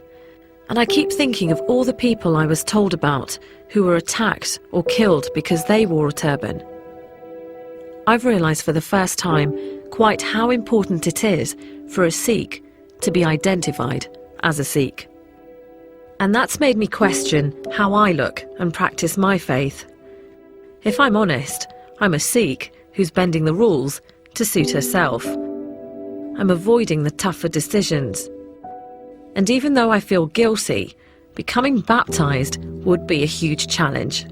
And I keep thinking of all the people I was told about who were attacked or killed because they wore a turban. I've realised for the first time quite how important it is for a Sikh to be identified as a Sikh. And that's made me question how I look and practice my faith. If I'm honest, I'm a Sikh who's bending the rules to suit herself. I'm avoiding the tougher decisions. And even though I feel guilty, becoming baptised would be a huge challenge.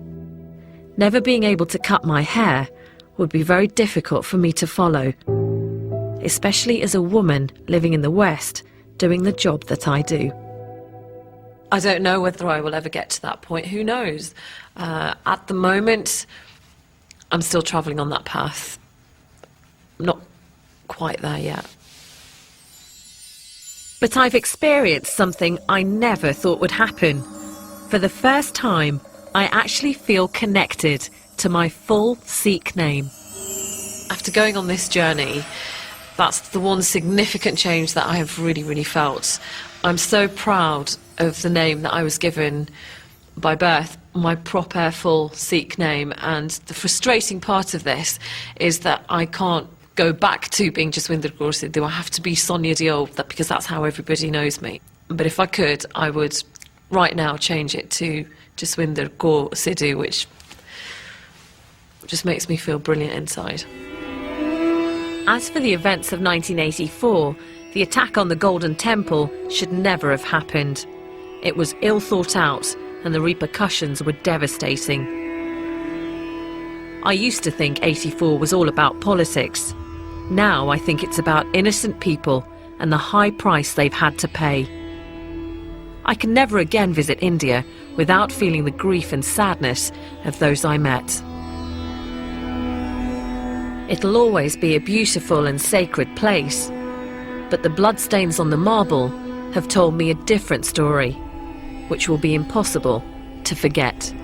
Never being able to cut my hair would be very difficult for me to follow, especially as a woman living in the West doing the job that I do. I don't know whether I will ever get to that point. Who knows? At the moment, I'm still travelling on that path. I'm not quite there yet. But I've experienced something I never thought would happen. For the first time, I actually feel connected to my full Sikh name. After going on this journey, that's the one significant change that I have really, really felt. I'm so proud of the name that I was given by birth, my proper full Sikh name, and the frustrating part of this is that I can't go back to being Jaswinder Kaur Sidhu. I have to be Sonia Diol, because that's how everybody knows me. But if I could, I would right now change it to Jaswinder Kaur Sidhu, which just makes me feel brilliant inside. As for the events of 1984, the attack on the Golden Temple should never have happened. It was ill thought out, and the repercussions were devastating. I used to think 84 was all about politics. Now I think it's about innocent people and the high price they've had to pay. I can never again visit India without feeling the grief and sadness of those I met. It'll always be a beautiful and sacred place, but the bloodstains on the marble have told me a different story, which will be impossible to forget.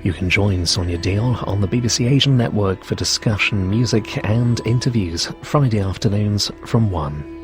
You can join Sonia Diol on the BBC Asian Network for discussion, music and interviews, Friday afternoons from 1.